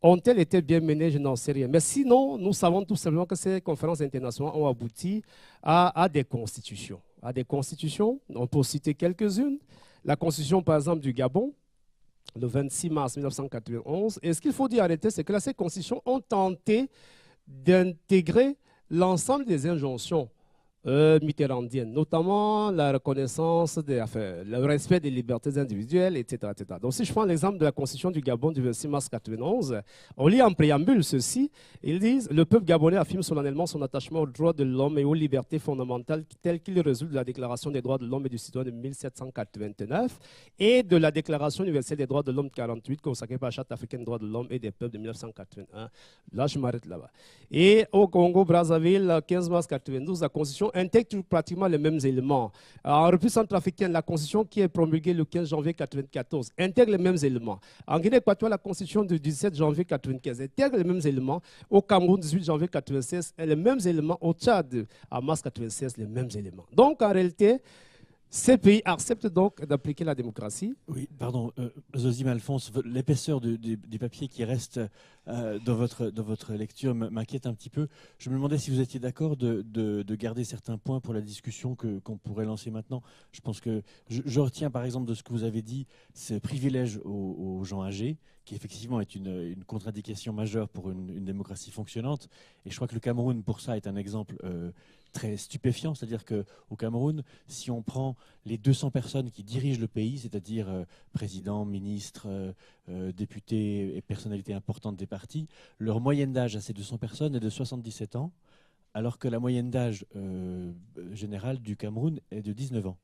Ont-elles été bien menées? Je n'en sais rien. Mais sinon, nous savons tout simplement que ces conférences internationales ont abouti à des constitutions. À des constitutions, on peut citer quelques-unes. La constitution, par exemple, du Gabon, le 26 mars 1991. Et ce qu'il faut dire en réalité, c'est que là, ces constitutions ont tenté d'intégrer l'ensemble des injonctions mitterrandiennes, notamment la reconnaissance, le respect des libertés individuelles, etc., etc. Donc, si je prends l'exemple de la constitution du Gabon du 26 mars 1991, on lit en préambule ceci. Ils disent « Le peuple gabonais affirme solennellement son attachement aux droits de l'homme et aux libertés fondamentales telles qu'il résulte de la Déclaration des droits de l'homme et du citoyen de 1789 et de la Déclaration universelle des droits de l'homme de 1948 consacrée par la Charte africaine des droits de l'homme et des peuples de 1981. » Là, je m'arrête là-bas. Et au Congo-Brazzaville, le 15 mars 1992, la constitution intègre pratiquement les mêmes éléments. En République centrafricaine, la constitution qui est promulguée le 15 janvier 1994 intègre les mêmes éléments. En Guinée équatoriale, la constitution du 17 janvier 1995 intègre les mêmes éléments. Au Cameroun, 18 janvier 1996, les mêmes éléments. Au Tchad, en mars 1996, les mêmes éléments. Donc, en réalité, Ces pays acceptent donc d'appliquer la démocratie. Oui, pardon, Zozim Alphonse, l'épaisseur du papier qui reste dans votre lecture m'inquiète un petit peu. Je me demandais si vous étiez d'accord de garder certains points pour la discussion qu'on pourrait lancer maintenant. Je pense que je retiens par exemple de ce que vous avez dit, ce privilège aux gens âgés, qui effectivement est une contre-indication majeure pour une démocratie fonctionnante. Et je crois que le Cameroun, pour ça, est un exemple très stupéfiant, c'est-à-dire qu'au Cameroun, si on prend les 200 personnes qui dirigent le pays, c'est-à-dire président, ministre, députés et personnalités importantes des partis, leur moyenne d'âge à ces 200 personnes est de 77 ans, alors que la moyenne d'âge générale du Cameroun est de 19 ans.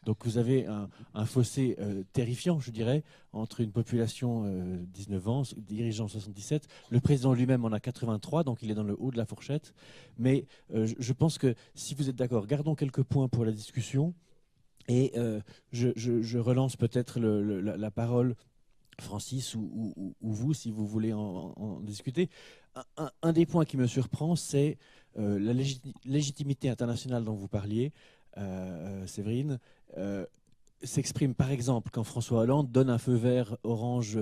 Donc vous avez un fossé terrifiant, je dirais, entre une population 19 ans, dirigeant 77. Le président lui-même en a 83, donc il est dans le haut de la fourchette. Mais je pense que si vous êtes d'accord, gardons quelques points pour la discussion. Et je relance peut-être la parole, Francis, ou vous, si vous voulez en discuter. Un des points qui me surprend, c'est la légitimité internationale dont vous parliez, Séverine, s'exprime par exemple quand François Hollande donne un feu vert orange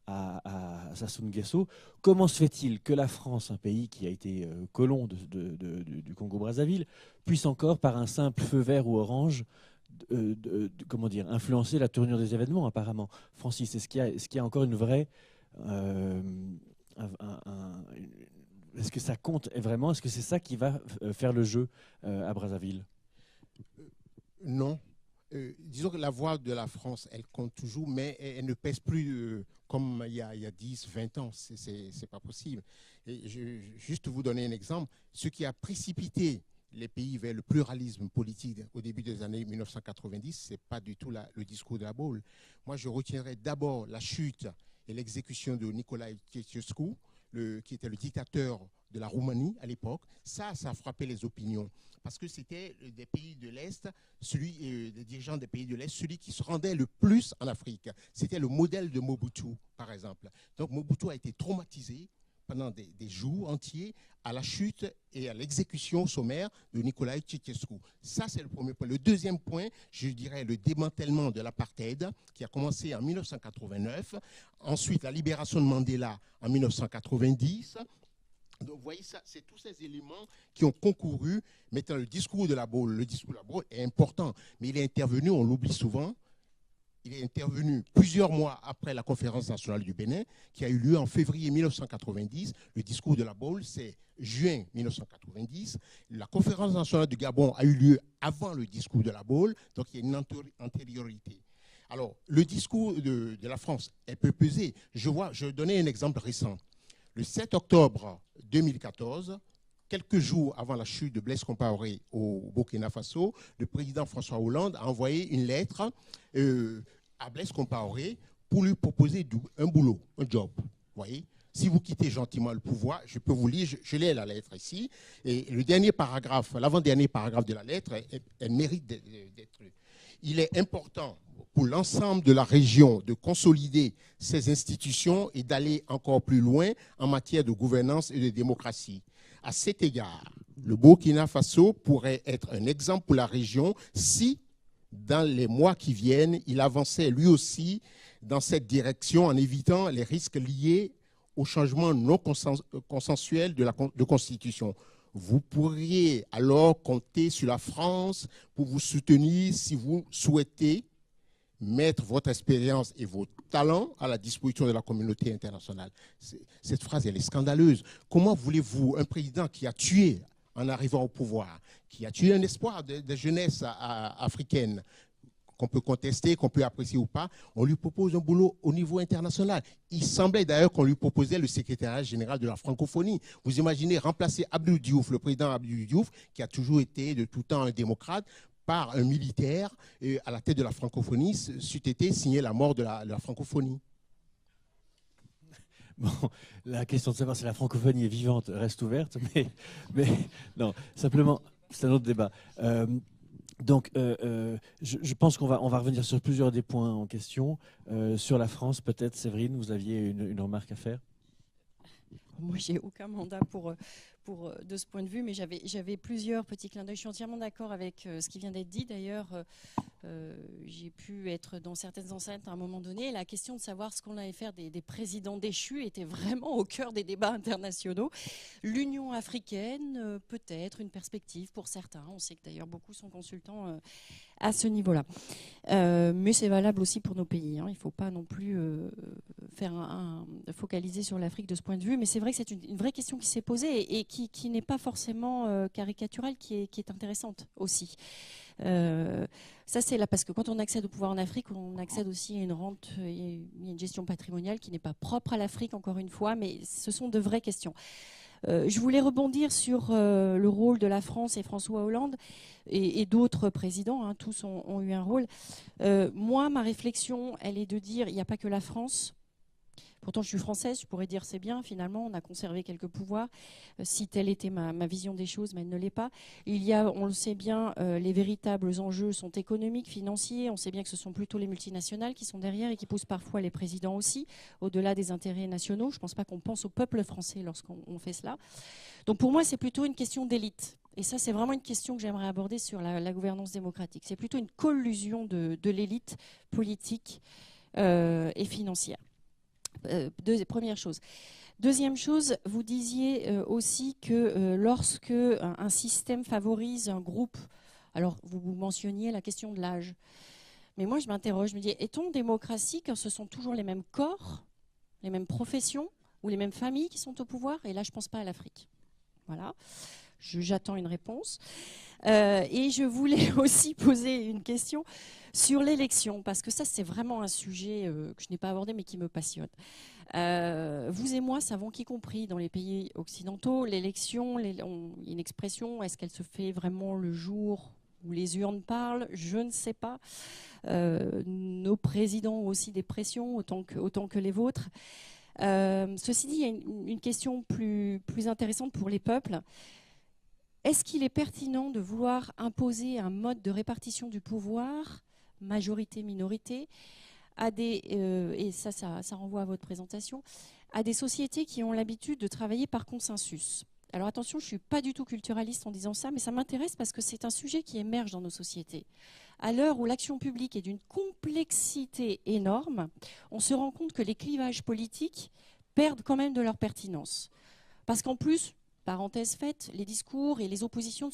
à Sassou Nguesso. Comment se fait-il que la France, un pays qui a été colon du Congo-Brazzaville, puisse encore, par un simple feu vert ou orange, comment dire, influencer la tournure des événements apparemment? Francis, est-ce qu'il y a encore une vraie... est-ce que ça compte vraiment? Est-ce que c'est ça qui va faire le jeu à Brazzaville? Non. Disons que la voix de la France, elle compte toujours, mais elle ne pèse plus comme il y a 10, 20 ans. C'est pas possible. Et juste vous donner un exemple, ce qui a précipité les pays vers le pluralisme politique au début des années 1990, ce n'est pas du tout le discours de la Baule. Moi, je retiendrai d'abord la chute et l'exécution de Nicolae Ceausescu, qui était le dictateur de la Roumanie à l'époque. Ça a frappé les opinions. Parce que c'était des pays de l'Est, des dirigeants des pays de l'Est, celui qui se rendait le plus en Afrique. C'était le modèle de Mobutu, par exemple. Donc Mobutu a été traumatisé pendant des jours entiers à la chute et à l'exécution sommaire de Nicolae Ceausescu. Ça, c'est le premier point. Le deuxième point, je dirais le démantèlement de l'apartheid qui a commencé en 1989. Ensuite, la libération de Mandela en 1990. Donc, vous voyez, ça, c'est tous ces éléments qui ont concouru. Maintenant, le discours de la Baule est important, mais il est intervenu, on l'oublie souvent, il est intervenu plusieurs mois après la conférence nationale du Bénin, qui a eu lieu en février 1990. Le discours de la Baule, c'est juin 1990. La conférence nationale du Gabon a eu lieu avant le discours de la Baule, donc il y a une antériorité. Alors, le discours de la France, elle peut peser. Je vais donner un exemple récent. Le 7 octobre 2014, quelques jours avant la chute de Blaise Compaoré au Burkina Faso, le président François Hollande a envoyé une lettre à Blaise Compaoré pour lui proposer un boulot, un job. Vous voyez, si vous quittez gentiment le pouvoir, je peux vous lire, je lis la lettre ici, et le dernier paragraphe, l'avant-dernier paragraphe de la lettre, elle mérite d'être lu. Il est important pour l'ensemble de la région de consolider ces institutions et d'aller encore plus loin en matière de gouvernance et de démocratie. À cet égard, le Burkina Faso pourrait être un exemple pour la région si, dans les mois qui viennent, il avançait lui aussi dans cette direction en évitant les risques liés au changement non consensuel de constitution. Vous pourriez alors compter sur la France pour vous soutenir si vous souhaitez mettre votre expérience et vos talents à la disposition de la communauté internationale. Cette phrase, elle est scandaleuse. Comment voulez-vous, un président qui a tué en arrivant au pouvoir, qui a tué un espoir de jeunesse africaine, qu'on peut contester, qu'on peut apprécier ou pas, on lui propose un boulot au niveau international. Il semblait d'ailleurs qu'on lui proposait le secrétariat général de la francophonie. Vous imaginez remplacer Abdou Diouf, le président Abdou Diouf, qui a toujours été de tout temps un démocrate, par un militaire à la tête de la francophonie, c'eût été signé la mort de la francophonie. Bon, la question de savoir si la francophonie est vivante reste ouverte, mais non, simplement, c'est un autre débat. Donc, je pense qu'on va revenir sur plusieurs des points en question. Sur la France, peut-être, Séverine, vous aviez une remarque à faire? Moi, j'ai aucun mandat pour de ce point de vue, mais j'avais plusieurs petits clins d'œil. Je suis entièrement d'accord avec ce qui vient d'être dit. D'ailleurs, j'ai pu être dans certaines enceintes à un moment donné. La question de savoir ce qu'on allait faire des présidents déchus était vraiment au cœur des débats internationaux. L'Union africaine, peut-être une perspective pour certains. On sait que d'ailleurs beaucoup sont consultants à ce niveau-là. Mais c'est valable aussi pour nos pays. Il ne faut pas non plus focaliser sur l'Afrique de ce point de vue. Mais c'est vrai que c'est une vraie question qui s'est posée et qui n'est pas forcément caricaturale, qui est intéressante aussi. Ça, c'est là parce que quand on accède au pouvoir en Afrique, on accède aussi à une rente et une gestion patrimoniale qui n'est pas propre à l'Afrique, encore une fois, mais ce sont de vraies questions. Je voulais rebondir sur le rôle de la France et François Hollande et d'autres présidents, tous ont eu un rôle. Moi, ma réflexion, elle est de dire, il n'y a pas que la France. Pourtant, je suis française, je pourrais dire c'est bien, finalement, on a conservé quelques pouvoirs. Si telle était ma vision des choses, mais elle ne l'est pas. Il y a, on le sait bien, les véritables enjeux sont économiques, financiers. On sait bien que ce sont plutôt les multinationales qui sont derrière et qui poussent parfois les présidents aussi, au-delà des intérêts nationaux. Je ne pense pas qu'on pense au peuple français lorsqu'on fait cela. Donc pour moi, c'est plutôt une question d'élite. Et ça, c'est vraiment une question que j'aimerais aborder sur la gouvernance démocratique. C'est plutôt une collusion de l'élite politique et financière. Première chose. Deuxième chose, vous disiez aussi que lorsque un système favorise un groupe, alors vous mentionniez la question de l'âge, mais moi je m'interroge, je me dis, est-on en démocratie quand ce sont toujours les mêmes corps, les mêmes professions ou les mêmes familles qui sont au pouvoir? Et là je ne pense pas à l'Afrique. Voilà, j'attends une réponse. Et je voulais aussi poser une question sur l'élection, parce que ça, c'est vraiment un sujet que je n'ai pas abordé, mais qui me passionne. Vous et moi savons qu'y compris dans les pays occidentaux, l'élection, il y a une expression, est-ce qu'elle se fait vraiment le jour où les urnes parlent? Je ne sais pas. Nos présidents ont aussi des pressions, autant que les vôtres. Ceci dit, il y a une question plus intéressante pour les peuples. Est-ce qu'il est pertinent de vouloir imposer un mode de répartition du pouvoir, majorité-minorité, et ça renvoie à votre présentation, à des sociétés qui ont l'habitude de travailler par consensus? Alors attention, je ne suis pas du tout culturaliste en disant ça, mais ça m'intéresse parce que c'est un sujet qui émerge dans nos sociétés. À l'heure où l'action publique est d'une complexité énorme, on se rend compte que les clivages politiques perdent quand même de leur pertinence. Parce qu'en plus, parenthèse faite, les discours et les oppositions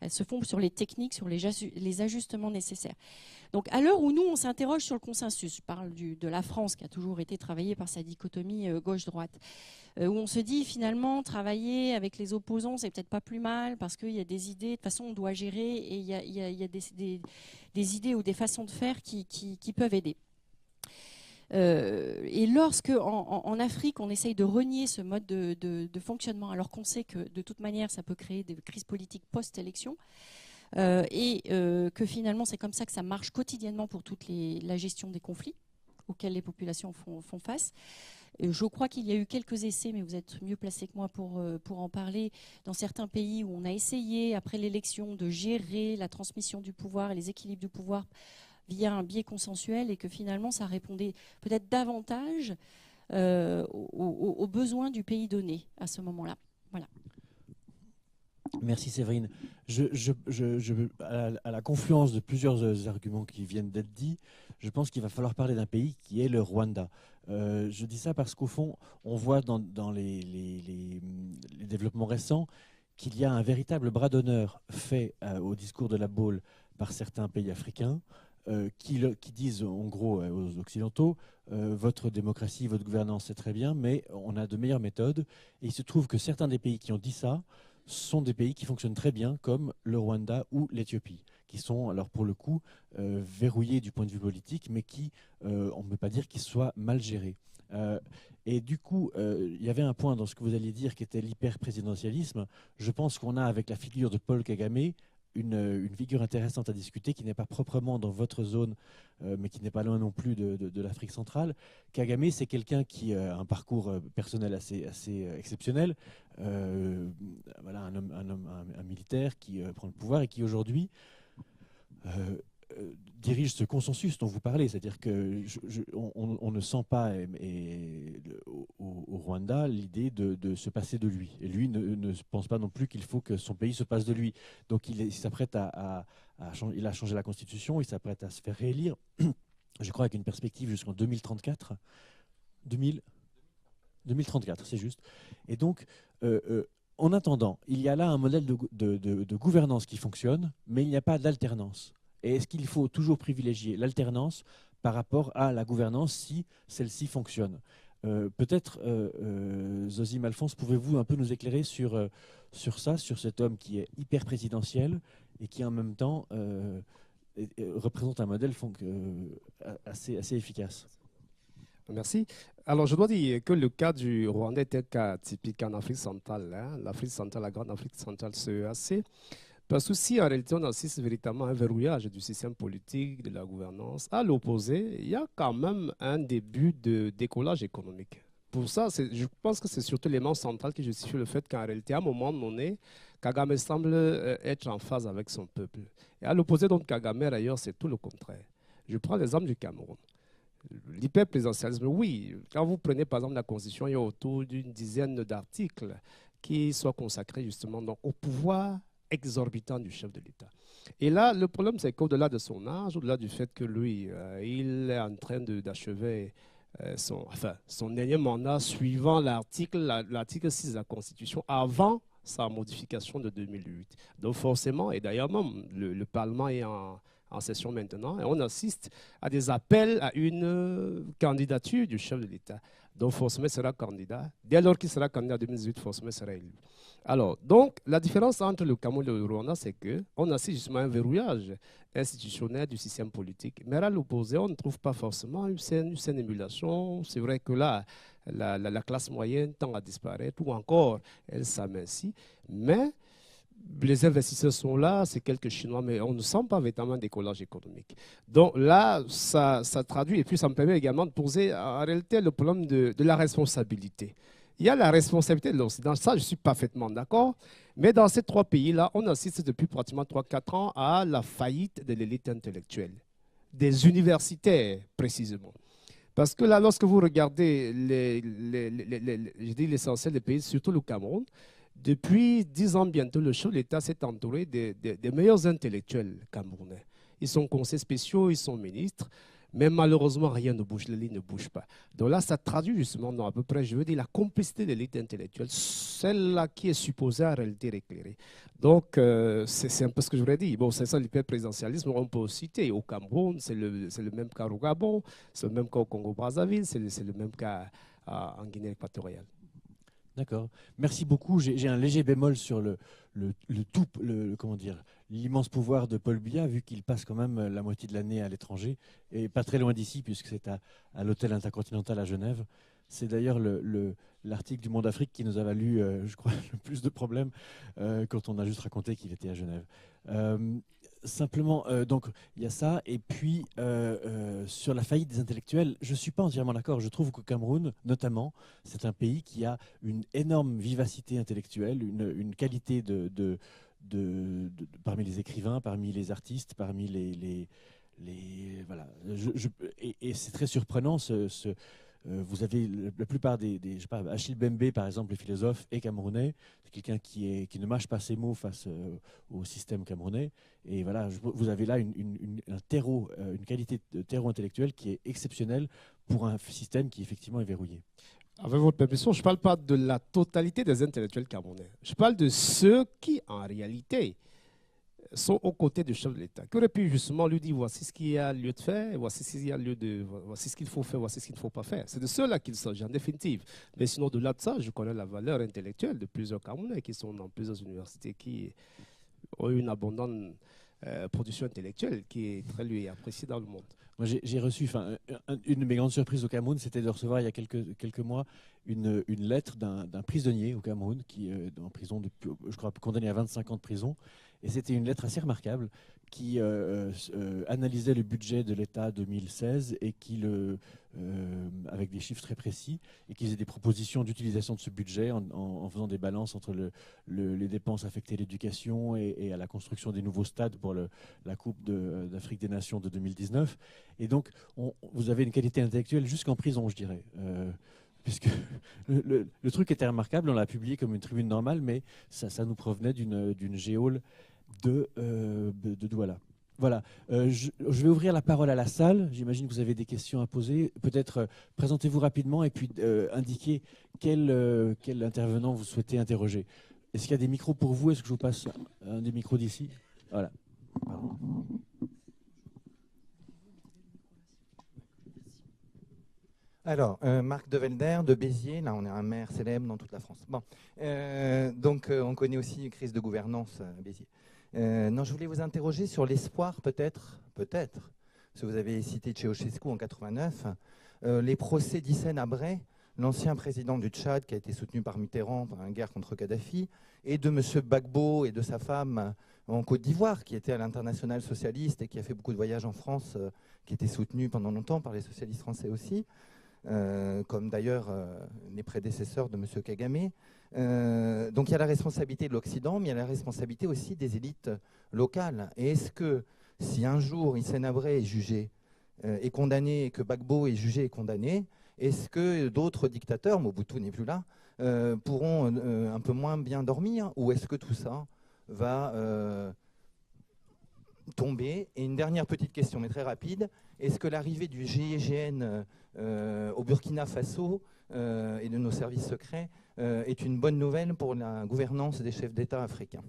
elles se font sur les techniques, sur les ajustements nécessaires. Donc à l'heure où nous, on s'interroge sur le consensus, je parle de la France qui a toujours été travaillée par sa dichotomie gauche-droite, où on se dit finalement travailler avec les opposants, c'est peut-être pas plus mal parce qu'il y a des idées, de toute façon on doit gérer et il y a des idées ou des façons de faire qui peuvent aider. Et lorsque en Afrique on essaye de renier ce mode de fonctionnement alors qu'on sait que de toute manière ça peut créer des crises politiques post-élection et que finalement c'est comme ça que ça marche quotidiennement pour toute la gestion des conflits auxquels les populations font face. Je crois qu'il y a eu quelques essais, mais vous êtes mieux placé que moi pour en parler, dans certains pays où on a essayé après l'élection de gérer la transmission du pouvoir et les équilibres du pouvoir via un biais consensuel et que finalement ça répondait peut-être davantage aux besoins du pays donné à ce moment-là. Voilà. Merci Séverine. À la confluence de plusieurs arguments qui viennent d'être dits, je pense qu'il va falloir parler d'un pays qui est le Rwanda. Je dis ça parce qu'au fond, on voit dans les développements récents qu'il y a un véritable bras d'honneur fait au discours de la Baule par certains pays africains qui disent en gros aux Occidentaux votre démocratie, votre gouvernance c'est très bien, mais on a de meilleures méthodes. Et il se trouve que certains des pays qui ont dit ça sont des pays qui fonctionnent très bien, comme le Rwanda ou l'Éthiopie, qui sont alors pour le coup verrouillés du point de vue politique, mais qui, on ne peut pas dire qu'ils soient mal gérés. Et du coup, il y avait un point dans ce que vous alliez dire qui était l'hyper-présidentialisme. Je pense qu'on a avec la figure de Paul Kagame une figure intéressante à discuter qui n'est pas proprement dans votre zone, mais qui n'est pas loin non plus de l'Afrique centrale. Kagame, c'est quelqu'un qui a un parcours personnel assez exceptionnel. Voilà, un militaire qui prend le pouvoir et qui aujourd'hui dirige ce consensus dont vous parlez, c'est-à-dire que on ne sent pas au Rwanda l'idée de se passer de lui. Et lui ne pense pas non plus qu'il faut que son pays se passe de lui. Donc il s'apprête il a changé la constitution, il s'apprête à se faire réélire, je crois avec une perspective jusqu'en 2034. 2034, c'est juste. Et donc, en attendant, il y a là un modèle de gouvernance qui fonctionne, mais il n'y a pas d'alternance. Et est-ce qu'il faut toujours privilégier l'alternance par rapport à la gouvernance si celle-ci fonctionne? Peut-être, Zozim Alphonse, pouvez-vous un peu nous éclairer sur ça, sur cet homme qui est hyper présidentiel et qui en même temps représente un modèle assez efficace? Merci. Alors, je dois dire que le cas du Rwanda est un cas typique en Afrique centrale. Hein. L'Afrique centrale, la grande Afrique centrale, CEAC. Parce que si en réalité on assiste véritablement à un verrouillage du système politique, de la gouvernance, à l'opposé, il y a quand même un début de décollage économique. Pour ça, je pense que c'est surtout l'élément central qui justifie le fait qu'en réalité, à un moment donné, Kagame semble être en phase avec son peuple. Et à l'opposé, donc, Kagame, ailleurs, c'est tout le contraire. Je prends l'exemple du Cameroun. L'hyperprésidentialisme, oui. Quand vous prenez par exemple la Constitution, il y a autour d'une dizaine d'articles qui soient consacrés justement donc, au pouvoir exorbitant du chef de l'État. Et là, le problème, c'est qu'au-delà de son âge, au-delà du fait que lui, il est en train d'achever son dernier mandat suivant l'article 6 de la Constitution avant sa modification de 2008. Donc forcément, et d'ailleurs même, le Parlement est en session maintenant, et on assiste à des appels à une candidature du chef de l'État. Donc forcément, il sera candidat. Dès lors qu'il sera candidat en 2018, forcément, il sera élu. Alors, donc, la différence entre le Cameroun et le Rwanda, c'est qu'on assiste justement à un verrouillage institutionnel du système politique. Mais à l'opposé, on ne trouve pas forcément une saine émulation. C'est vrai que là, la classe moyenne tend à disparaître, ou encore, elle s'amincit. Mais les investisseurs sont là, c'est quelques Chinois, mais on ne sent pas véritablement un décollage économique. Donc là, ça traduit, et puis ça me permet également de poser en réalité le problème de la responsabilité. Il y a la responsabilité de l'Occident, ça je suis parfaitement d'accord, mais dans ces trois pays-là, on assiste depuis pratiquement 3-4 ans à la faillite de l'élite intellectuelle, des universitaires précisément. Parce que là, lorsque vous regardez l'essentiel des pays, surtout le Cameroun, depuis 10 ans bientôt, le chef de l'État s'est entouré des meilleurs intellectuels camerounais. Ils sont conseillers spéciaux, ils sont ministres, mais malheureusement, rien ne bouge, les lignes ne bougent pas. Donc là, ça traduit justement dans à peu près, je veux dire, la complicité de l'élite intellectuelle, celle-là qui est supposée en réalité éclairer. Donc, c'est un peu ce que je voudrais dire. Bon, c'est ça l'hyperprésidentialisme, on peut aussi citer. Au Cameroun, c'est le même cas au Gabon, c'est le même cas au Congo-Brazzaville, c'est le même cas en Guinée équatoriale. D'accord. Merci beaucoup. J'ai un léger bémol sur l'immense pouvoir de Paul Biya, vu qu'il passe quand même la moitié de l'année à l'étranger, et pas très loin d'ici, puisque c'est à l'hôtel Intercontinental à Genève. C'est d'ailleurs l'article du Monde Afrique qui nous a valu, je crois, le plus de problèmes quand on a juste raconté qu'il était à Genève. Simplement, donc, il y a ça. Et puis, sur la faillite des intellectuels, je ne suis pas entièrement d'accord. Je trouve qu'au Cameroun, notamment, c'est un pays qui a une énorme vivacité intellectuelle, une qualité parmi les écrivains, parmi les artistes, parmi voilà. Et c'est très surprenant, vous avez la plupart je sais pas, Achille Bembe, par exemple, le philosophe, est camerounais. C'est quelqu'un qui ne mâche pas ses mots face au système camerounais. Et voilà, vous avez là un terreau, une qualité de terreau intellectuel qui est exceptionnelle pour un système qui, effectivement, est verrouillé. Avec votre permission, je ne parle pas de la totalité des intellectuels camerounais. Je parle de ceux qui, en réalité, sont aux côtés du chef de l'État, qui aurait pu justement lui dire voici ce qu'il y a lieu de faire, voici ce qu'il faut faire, voici ce qu'il ne faut pas faire. C'est de ceux-là qu'il s'agit en définitive. Mais sinon, au-delà de ça, je connais la valeur intellectuelle de plusieurs Camerounais qui sont dans plusieurs universités qui ont une abondante production intellectuelle qui est très lui appréciée dans le monde. Moi, j'ai reçu, une de mes grandes surprises au Cameroun, c'était de recevoir il y a quelques mois une lettre d'un prisonnier au Cameroun qui est en prison, je crois, condamné à 25 ans de prison, Et c'était une lettre assez remarquable qui analysait le budget de l'État 2016 et avec des chiffres très précis, et qui faisait des propositions d'utilisation de ce budget en faisant des balances entre les dépenses affectées à l'éducation et à la construction des nouveaux stades pour la Coupe d'Afrique des Nations de 2019. Et donc, vous avez une qualité intellectuelle jusqu'en prison, je dirais. Puisque le truc était remarquable, on l'a publié comme une tribune normale, mais ça nous provenait d'une géole de Douala. Voilà, je vais ouvrir la parole à la salle. J'imagine que vous avez des questions à poser. Peut-être présentez-vous rapidement et puis indiquez quel intervenant vous souhaitez interroger. Est-ce qu'il y a des micros pour vous? Est-ce que je vous passe un des micros d'ici? Voilà. Pardon. Alors, Marc Develder de Béziers, là on est un maire célèbre dans toute la France. Bon, donc on connaît aussi une crise de gouvernance à Béziers. Non, je voulais vous interroger sur l'espoir peut-être, parce que vous avez cité Ceausescu en 89, les procès d'Hissène Habré, l'ancien président du Tchad qui a été soutenu par Mitterrand pendant la guerre contre Kadhafi, et de M. Gbagbo et de sa femme en Côte d'Ivoire, qui était à l'international socialiste et qui a fait beaucoup de voyages en France, qui était soutenu pendant longtemps par les socialistes français aussi. Comme d'ailleurs les prédécesseurs de M. Kagame. Donc il y a la responsabilité de l'Occident, mais il y a la responsabilité aussi des élites locales. Et est-ce que si un jour Hissène Habré est jugé et condamné, et que Gbagbo est jugé et condamné, est-ce que d'autres dictateurs, Mobutu n'est plus là, pourront un peu moins bien dormir, ou est-ce que tout ça va tomber? Et une dernière petite question, mais très rapide. Est-ce que l'arrivée du GIGN au Burkina Faso et de nos services secrets est une bonne nouvelle pour la gouvernance des chefs d'État africains?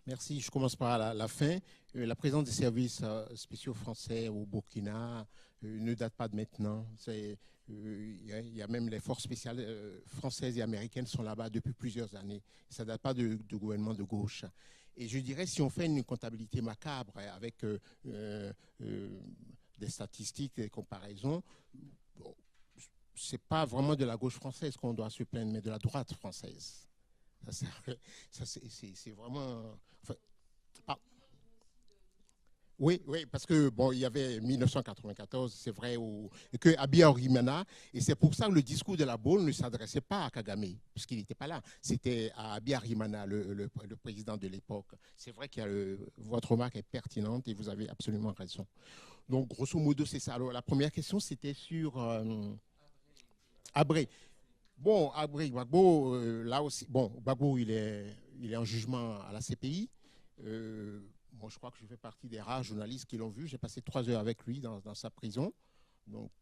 Merci. Je commence par la fin. La présence des services spéciaux français au Burkina ne date pas de maintenant. Il y a même les forces spéciales françaises et américaines sont là-bas depuis plusieurs années. Ça ne date pas de gouvernement de gauche. Et je dirais, si on fait une comptabilité macabre avec des statistiques, des comparaisons, bon, ce n'est pas vraiment de la gauche française qu'on doit se plaindre, mais de la droite française. Ça c'est vraiment... Enfin, oui, parce que bon, il y avait 1994, c'est vrai, que Abiyarimana, et c'est pour ça que le discours de la Baule ne s'adressait pas à Kagame, puisqu'il n'était pas là. C'était à Abiyarimana, le président de l'époque. C'est vrai que votre remarque est pertinente et vous avez absolument raison. Donc, grosso modo, c'est ça. Alors, la première question, c'était sur Habré. Bon, Habré, Gbagbo, là aussi, bon, Gbagbo, il est en jugement à la CPI. Moi, je crois que je fais partie des rares journalistes qui l'ont vu. J'ai passé 3 heures avec lui dans sa prison. Donc,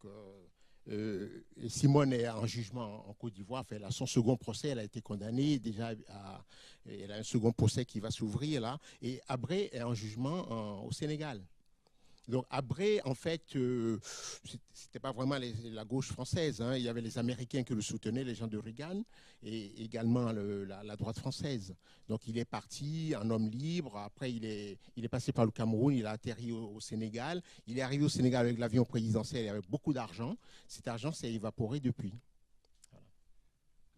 Simone est en jugement en Côte d'Ivoire. Elle a son second procès. Elle a été condamnée. Déjà, elle a un second procès qui va s'ouvrir là. Et Habré est en jugement au Sénégal. Donc Habré, en fait, c'était pas vraiment la gauche française. Hein. Il y avait les Américains qui le soutenaient, les gens de Reagan, et également la droite française. Donc il est parti, un homme libre. Après, il est passé par le Cameroun, il a atterri au Sénégal. Il est arrivé au Sénégal avec l'avion présidentiel, il y avait beaucoup d'argent. Cet argent s'est évaporé depuis. Voilà.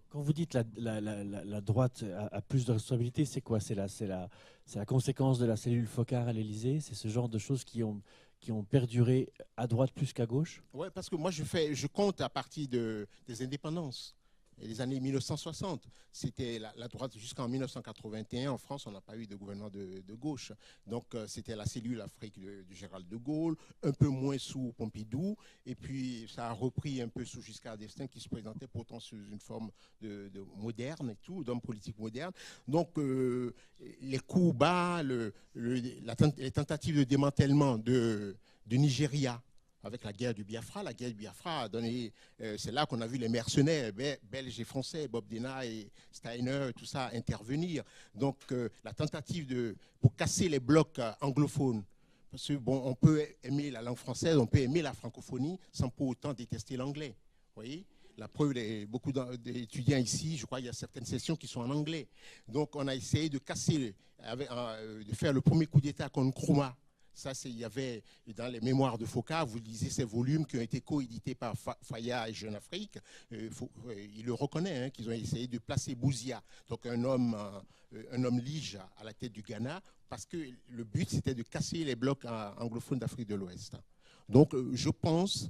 Quand vous dites la droite a plus de responsabilités, c'est quoi? C'est la conséquence de la cellule Foccart à l'Élysée? C'est ce genre de choses qui ont perduré à droite plus qu'à gauche? Oui, parce que moi, je compte à partir des indépendances. Et les années 1960, c'était la droite jusqu'en 1981. En France, on n'a pas eu de gouvernement de gauche. Donc, c'était la cellule Afrique de Gérald de Gaulle, un peu moins sous Pompidou. Et puis, ça a repris un peu sous Giscard d'Estaing, qui se présentait pourtant sous une forme de moderne et tout, d'homme politique moderne. Donc, les coups bas, les tentatives de démantèlement de Nigeria, avec la guerre du Biafra. La guerre du Biafra a donné, c'est là qu'on a vu les mercenaires belges et français, Bob Dena et Steiner, tout ça, intervenir. Donc la tentative pour casser les blocs anglophones. Parce que bon, on peut aimer la langue française, on peut aimer la francophonie sans pour autant détester l'anglais. Vous voyez ? La preuve, beaucoup d'étudiants ici, je crois qu'il y a certaines sessions qui sont en anglais. Donc on a essayé de casser, de faire le premier coup d'État contre Nkrumah. Ça, il y avait dans les mémoires de Foka, vous lisez ces volumes qui ont été coédités par Faya et Jeune Afrique. Il le reconnaît, hein, qu'ils ont essayé de placer Bouzia, donc un homme lige à la tête du Ghana, parce que le but, c'était de casser les blocs anglophones d'Afrique de l'Ouest. Donc, je pense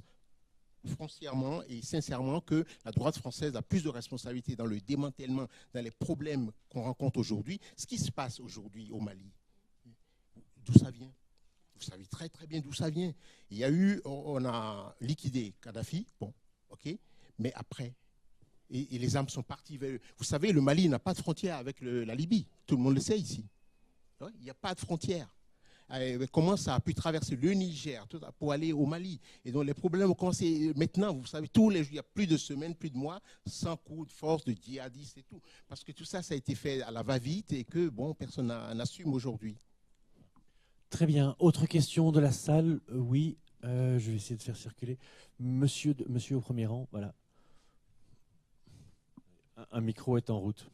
foncièrement et sincèrement que la droite française a plus de responsabilités dans le démantèlement, dans les problèmes qu'on rencontre aujourd'hui. Ce qui se passe aujourd'hui au Mali, d'où ça vient? Vous savez très très bien d'où ça vient. Il y a eu, on a liquidé Kadhafi, bon, ok, mais après, et les armes sont parties vers eux. Vous savez, le Mali n'a pas de frontière avec la Libye. Tout le monde le sait ici. Il n'y a pas de frontière. Comment ça a pu traverser le Niger pour aller au Mali? Et donc les problèmes ont commencé maintenant, vous savez, tous les jours, il y a plus de semaines, plus de mois, sans coup de force, de djihadistes et tout. Parce que tout ça, ça a été fait à la va-vite et que, bon, personne n'assume aujourd'hui. Très bien. Autre question de la salle? Oui, je vais essayer de faire circuler. Monsieur au premier rang, voilà. Un micro est en route.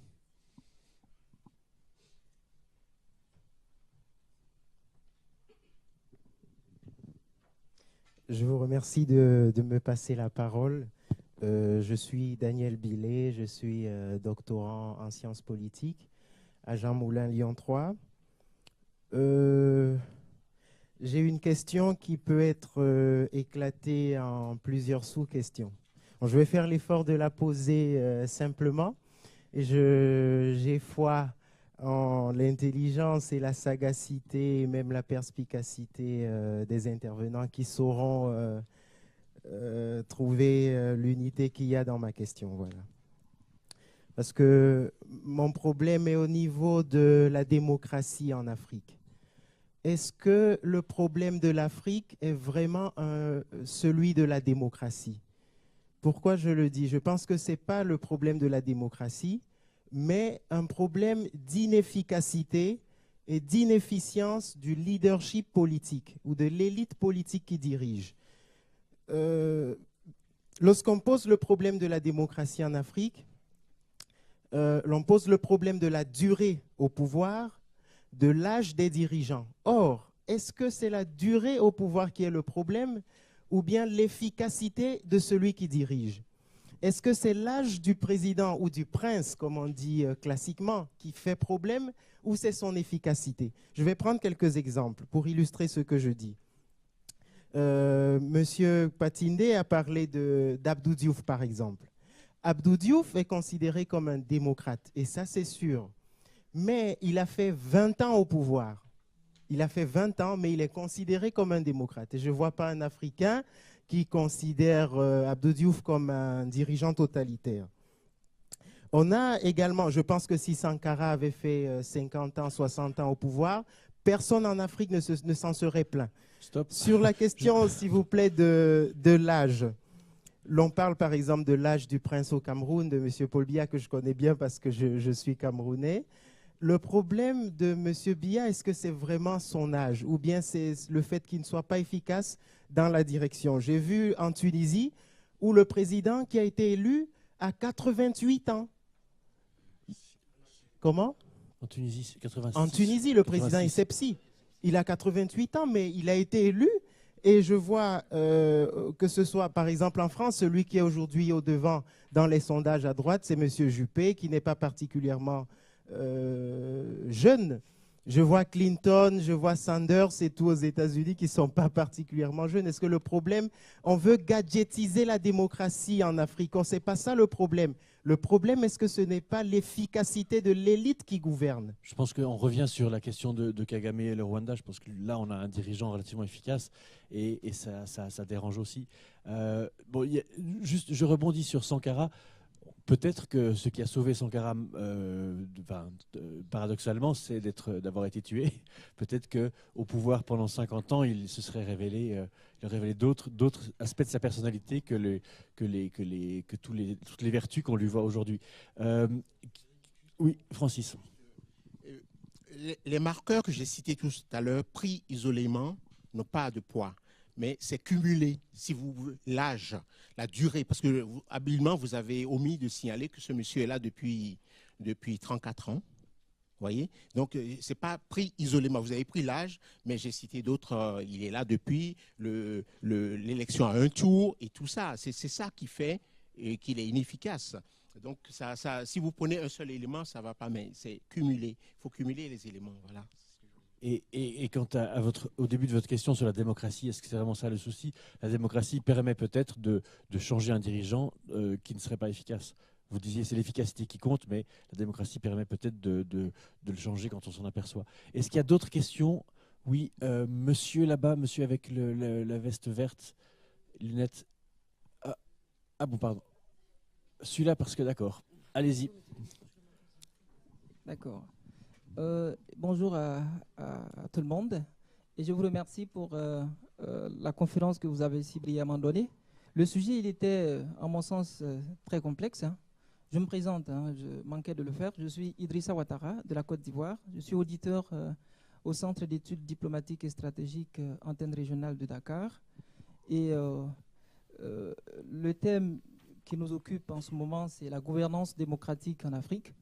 Je vous remercie de me passer la parole. Je suis Daniel Billet, je suis doctorant en sciences politiques à Jean Moulin Lyon 3. J'ai une question qui peut être éclatée en plusieurs sous-questions. Bon, je vais faire l'effort de la poser simplement. Et j'ai foi en l'intelligence et la sagacité et même la perspicacité des intervenants qui sauront trouver l'unité qu'il y a dans ma question. Voilà. Parce que mon problème est au niveau de la démocratie en Afrique. Est-ce que le problème de l'Afrique est vraiment celui de la démocratie? Pourquoi je le dis? Je pense que ce n'est pas le problème de la démocratie, mais un problème d'inefficacité et d'inefficience du leadership politique ou de l'élite politique qui dirige. Lorsqu'on pose le problème de la démocratie en Afrique, l'on pose le problème de la durée au pouvoir, de l'âge des dirigeants. Or, est-ce que c'est la durée au pouvoir qui est le problème ou bien l'efficacité de celui qui dirige? Est-ce que c'est l'âge du président ou du prince, comme on dit classiquement, qui fait problème ou c'est son efficacité? Je vais prendre quelques exemples pour illustrer ce que je dis. Monsieur Patinde a parlé d'Abdou Diouf, par exemple. Abdou Diouf est considéré comme un démocrate, et ça c'est sûr. Mais il a fait 20 ans au pouvoir. Il a fait 20 ans, mais il est considéré comme un démocrate. Et je ne vois pas un Africain qui considère Abdou Diouf comme un dirigeant totalitaire. On a également, je pense que si Sankara avait fait 50 ans, 60 ans au pouvoir, personne en Afrique ne s'en serait plaint. Stop. Sur la question, s'il vous plaît, de l'âge, l'on parle par exemple de l'âge du prince au Cameroun, de M. Paul Biya, que je connais bien parce que je suis camerounais. Le problème de M. Biya, est-ce que c'est vraiment son âge ou bien c'est le fait qu'il ne soit pas efficace dans la direction? J'ai vu en Tunisie où le président qui a été élu a 88 ans. Comment? En Tunisie, c'est 86. En Tunisie, le président Essebsi, il a 88 ans, mais il a été élu. Et je vois que ce soit, par exemple, en France, celui qui est aujourd'hui au devant dans les sondages à droite, c'est M. Juppé, qui n'est pas particulièrement jeunes. Je vois Clinton, je vois Sanders et tout aux États-Unis qui ne sont pas particulièrement jeunes. Est-ce que le problème, on veut gadgetiser la démocratie en Afrique? Ce n'est pas ça le problème. Le problème, est-ce que ce n'est pas l'efficacité de l'élite qui gouverne? Je pense qu'on revient sur la question de Kagame et le Rwanda. Je pense que là, on a un dirigeant relativement efficace et ça dérange aussi. Bon, juste, je rebondis sur Sankara. Peut-être que ce qui a sauvé Sankara, paradoxalement, c'est d'avoir été tué. Peut-être qu'au pouvoir pendant 50 ans, il se serait révélé, d'autres aspects de sa personnalité que toutes les vertus qu'on lui voit aujourd'hui. Oui, Francis. Les marqueurs que j'ai cités tout à l'heure, pris isolément, n'ont pas de poids. Mais c'est cumulé, si vous voulez, l'âge, la durée. Parce que habilement, vous avez omis de signaler que ce monsieur est là depuis 34 ans. Voyez, donc c'est pas pris isolément. Vous avez pris l'âge, mais j'ai cité d'autres. Il est là depuis l'élection à un tour et tout ça. C'est ça qui fait qu'il est inefficace. Donc si vous prenez un seul élément, ça va pas. Mais c'est cumulé. Il faut cumuler les éléments. Voilà. Et quant au début de votre question sur la démocratie, est-ce que c'est vraiment ça le souci? La démocratie permet peut-être de changer un dirigeant qui ne serait pas efficace. Vous disiez c'est l'efficacité qui compte, mais la démocratie permet peut-être de le changer quand on s'en aperçoit. Est-ce qu'il y a d'autres questions? Oui, monsieur là-bas, monsieur avec la veste verte, lunettes. Ah bon, pardon. Celui-là parce que d'accord. Allez-y. D'accord. Bonjour à tout le monde. Et je vous remercie pour la conférence que vous avez si brillamment donnée. Le sujet, il était, à mon sens, très complexe. Hein. Je me présente, je manquais de le faire. Je suis Idrissa Ouattara de la Côte d'Ivoire. Je suis auditeur au Centre d'études diplomatiques et stratégiques antenne régionale de Dakar. Et le thème qui nous occupe en ce moment, c'est la gouvernance démocratique en Afrique.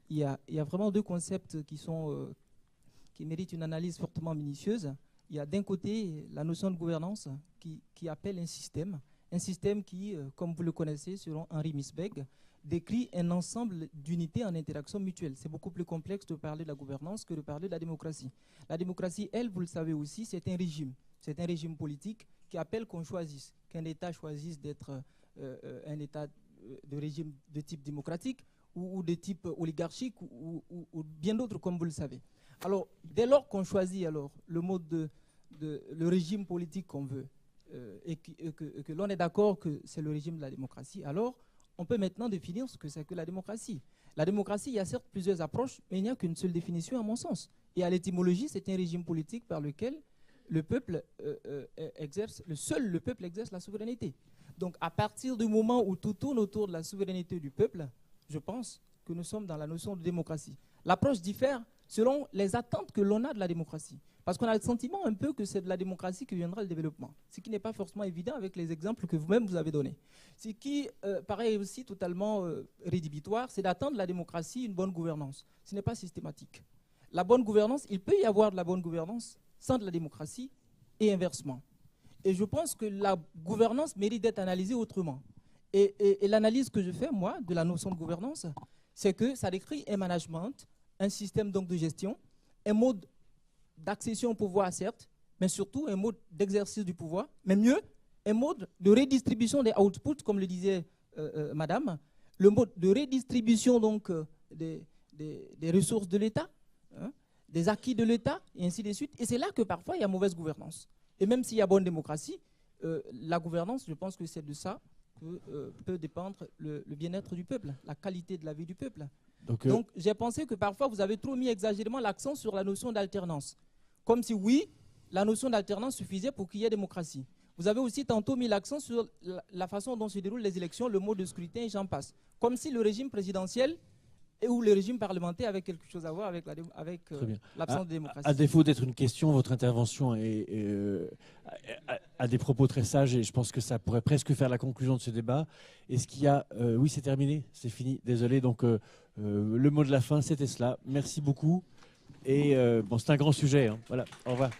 Il y a vraiment deux concepts qui méritent une analyse fortement minutieuse. Il y a d'un côté la notion de gouvernance qui appelle un système qui, comme vous le connaissez, selon Henri Misbeg, décrit un ensemble d'unités en interaction mutuelle. C'est beaucoup plus complexe de parler de la gouvernance que de parler de la démocratie. La démocratie, elle, vous le savez aussi, c'est un régime. C'est un régime politique qui appelle qu'on choisisse, qu'un État choisisse d'être un État de régime de type démocratique ou de type oligarchique ou bien d'autres, comme vous le savez. Alors, dès lors qu'on choisit alors, le mode le régime politique qu'on veut et que l'on est d'accord que c'est le régime de la démocratie, alors on peut maintenant définir ce que c'est que la démocratie. La démocratie, il y a certes plusieurs approches, mais il n'y a qu'une seule définition à mon sens. Et à l'étymologie, c'est un régime politique par lequel le peuple le peuple exerce la souveraineté. Donc à partir du moment où tout tourne autour de la souveraineté du peuple, je pense que nous sommes dans la notion de démocratie. L'approche diffère selon les attentes que l'on a de la démocratie. Parce qu'on a le sentiment un peu que c'est de la démocratie que viendra le développement. Ce qui n'est pas forcément évident avec les exemples que vous-même vous avez donnés. Ce qui paraît aussi totalement rédhibitoire, c'est d'attendre de la démocratie une bonne gouvernance. Ce n'est pas systématique. La bonne gouvernance, il peut y avoir de la bonne gouvernance sans de la démocratie et inversement. Et je pense que la gouvernance mérite d'être analysée autrement. Et l'analyse que je fais, moi, de la notion de gouvernance, c'est que ça décrit un management, un système donc de gestion, un mode d'accession au pouvoir, certes, mais surtout un mode d'exercice du pouvoir, mais mieux, un mode de redistribution des outputs, comme le disait madame, le mode de redistribution donc, des ressources de l'État, hein, des acquis de l'État, et ainsi de suite. Et c'est là que parfois il y a mauvaise gouvernance. Et même s'il y a bonne démocratie, la gouvernance, je pense que c'est de ça que peut dépendre le bien-être du peuple, la qualité de la vie du peuple. Donc j'ai pensé que parfois vous avez trop mis exagérément l'accent sur la notion d'alternance. Comme si oui, la notion d'alternance suffisait pour qu'il y ait démocratie. Vous avez aussi tantôt mis l'accent sur la façon dont se déroulent les élections, le mode de scrutin et j'en passe. Comme si le régime présidentiel ou le régime parlementaire avait quelque chose à voir avec l'absence de démocratie. À défaut d'être une question, votre intervention a des propos très sages et je pense que ça pourrait presque faire la conclusion de ce débat. Est-ce qu'il y a... oui, c'est terminé, c'est fini, désolé. Donc le mot de la fin, c'était cela. Merci beaucoup. Et bon, c'est un grand sujet. Hein. Voilà, au revoir.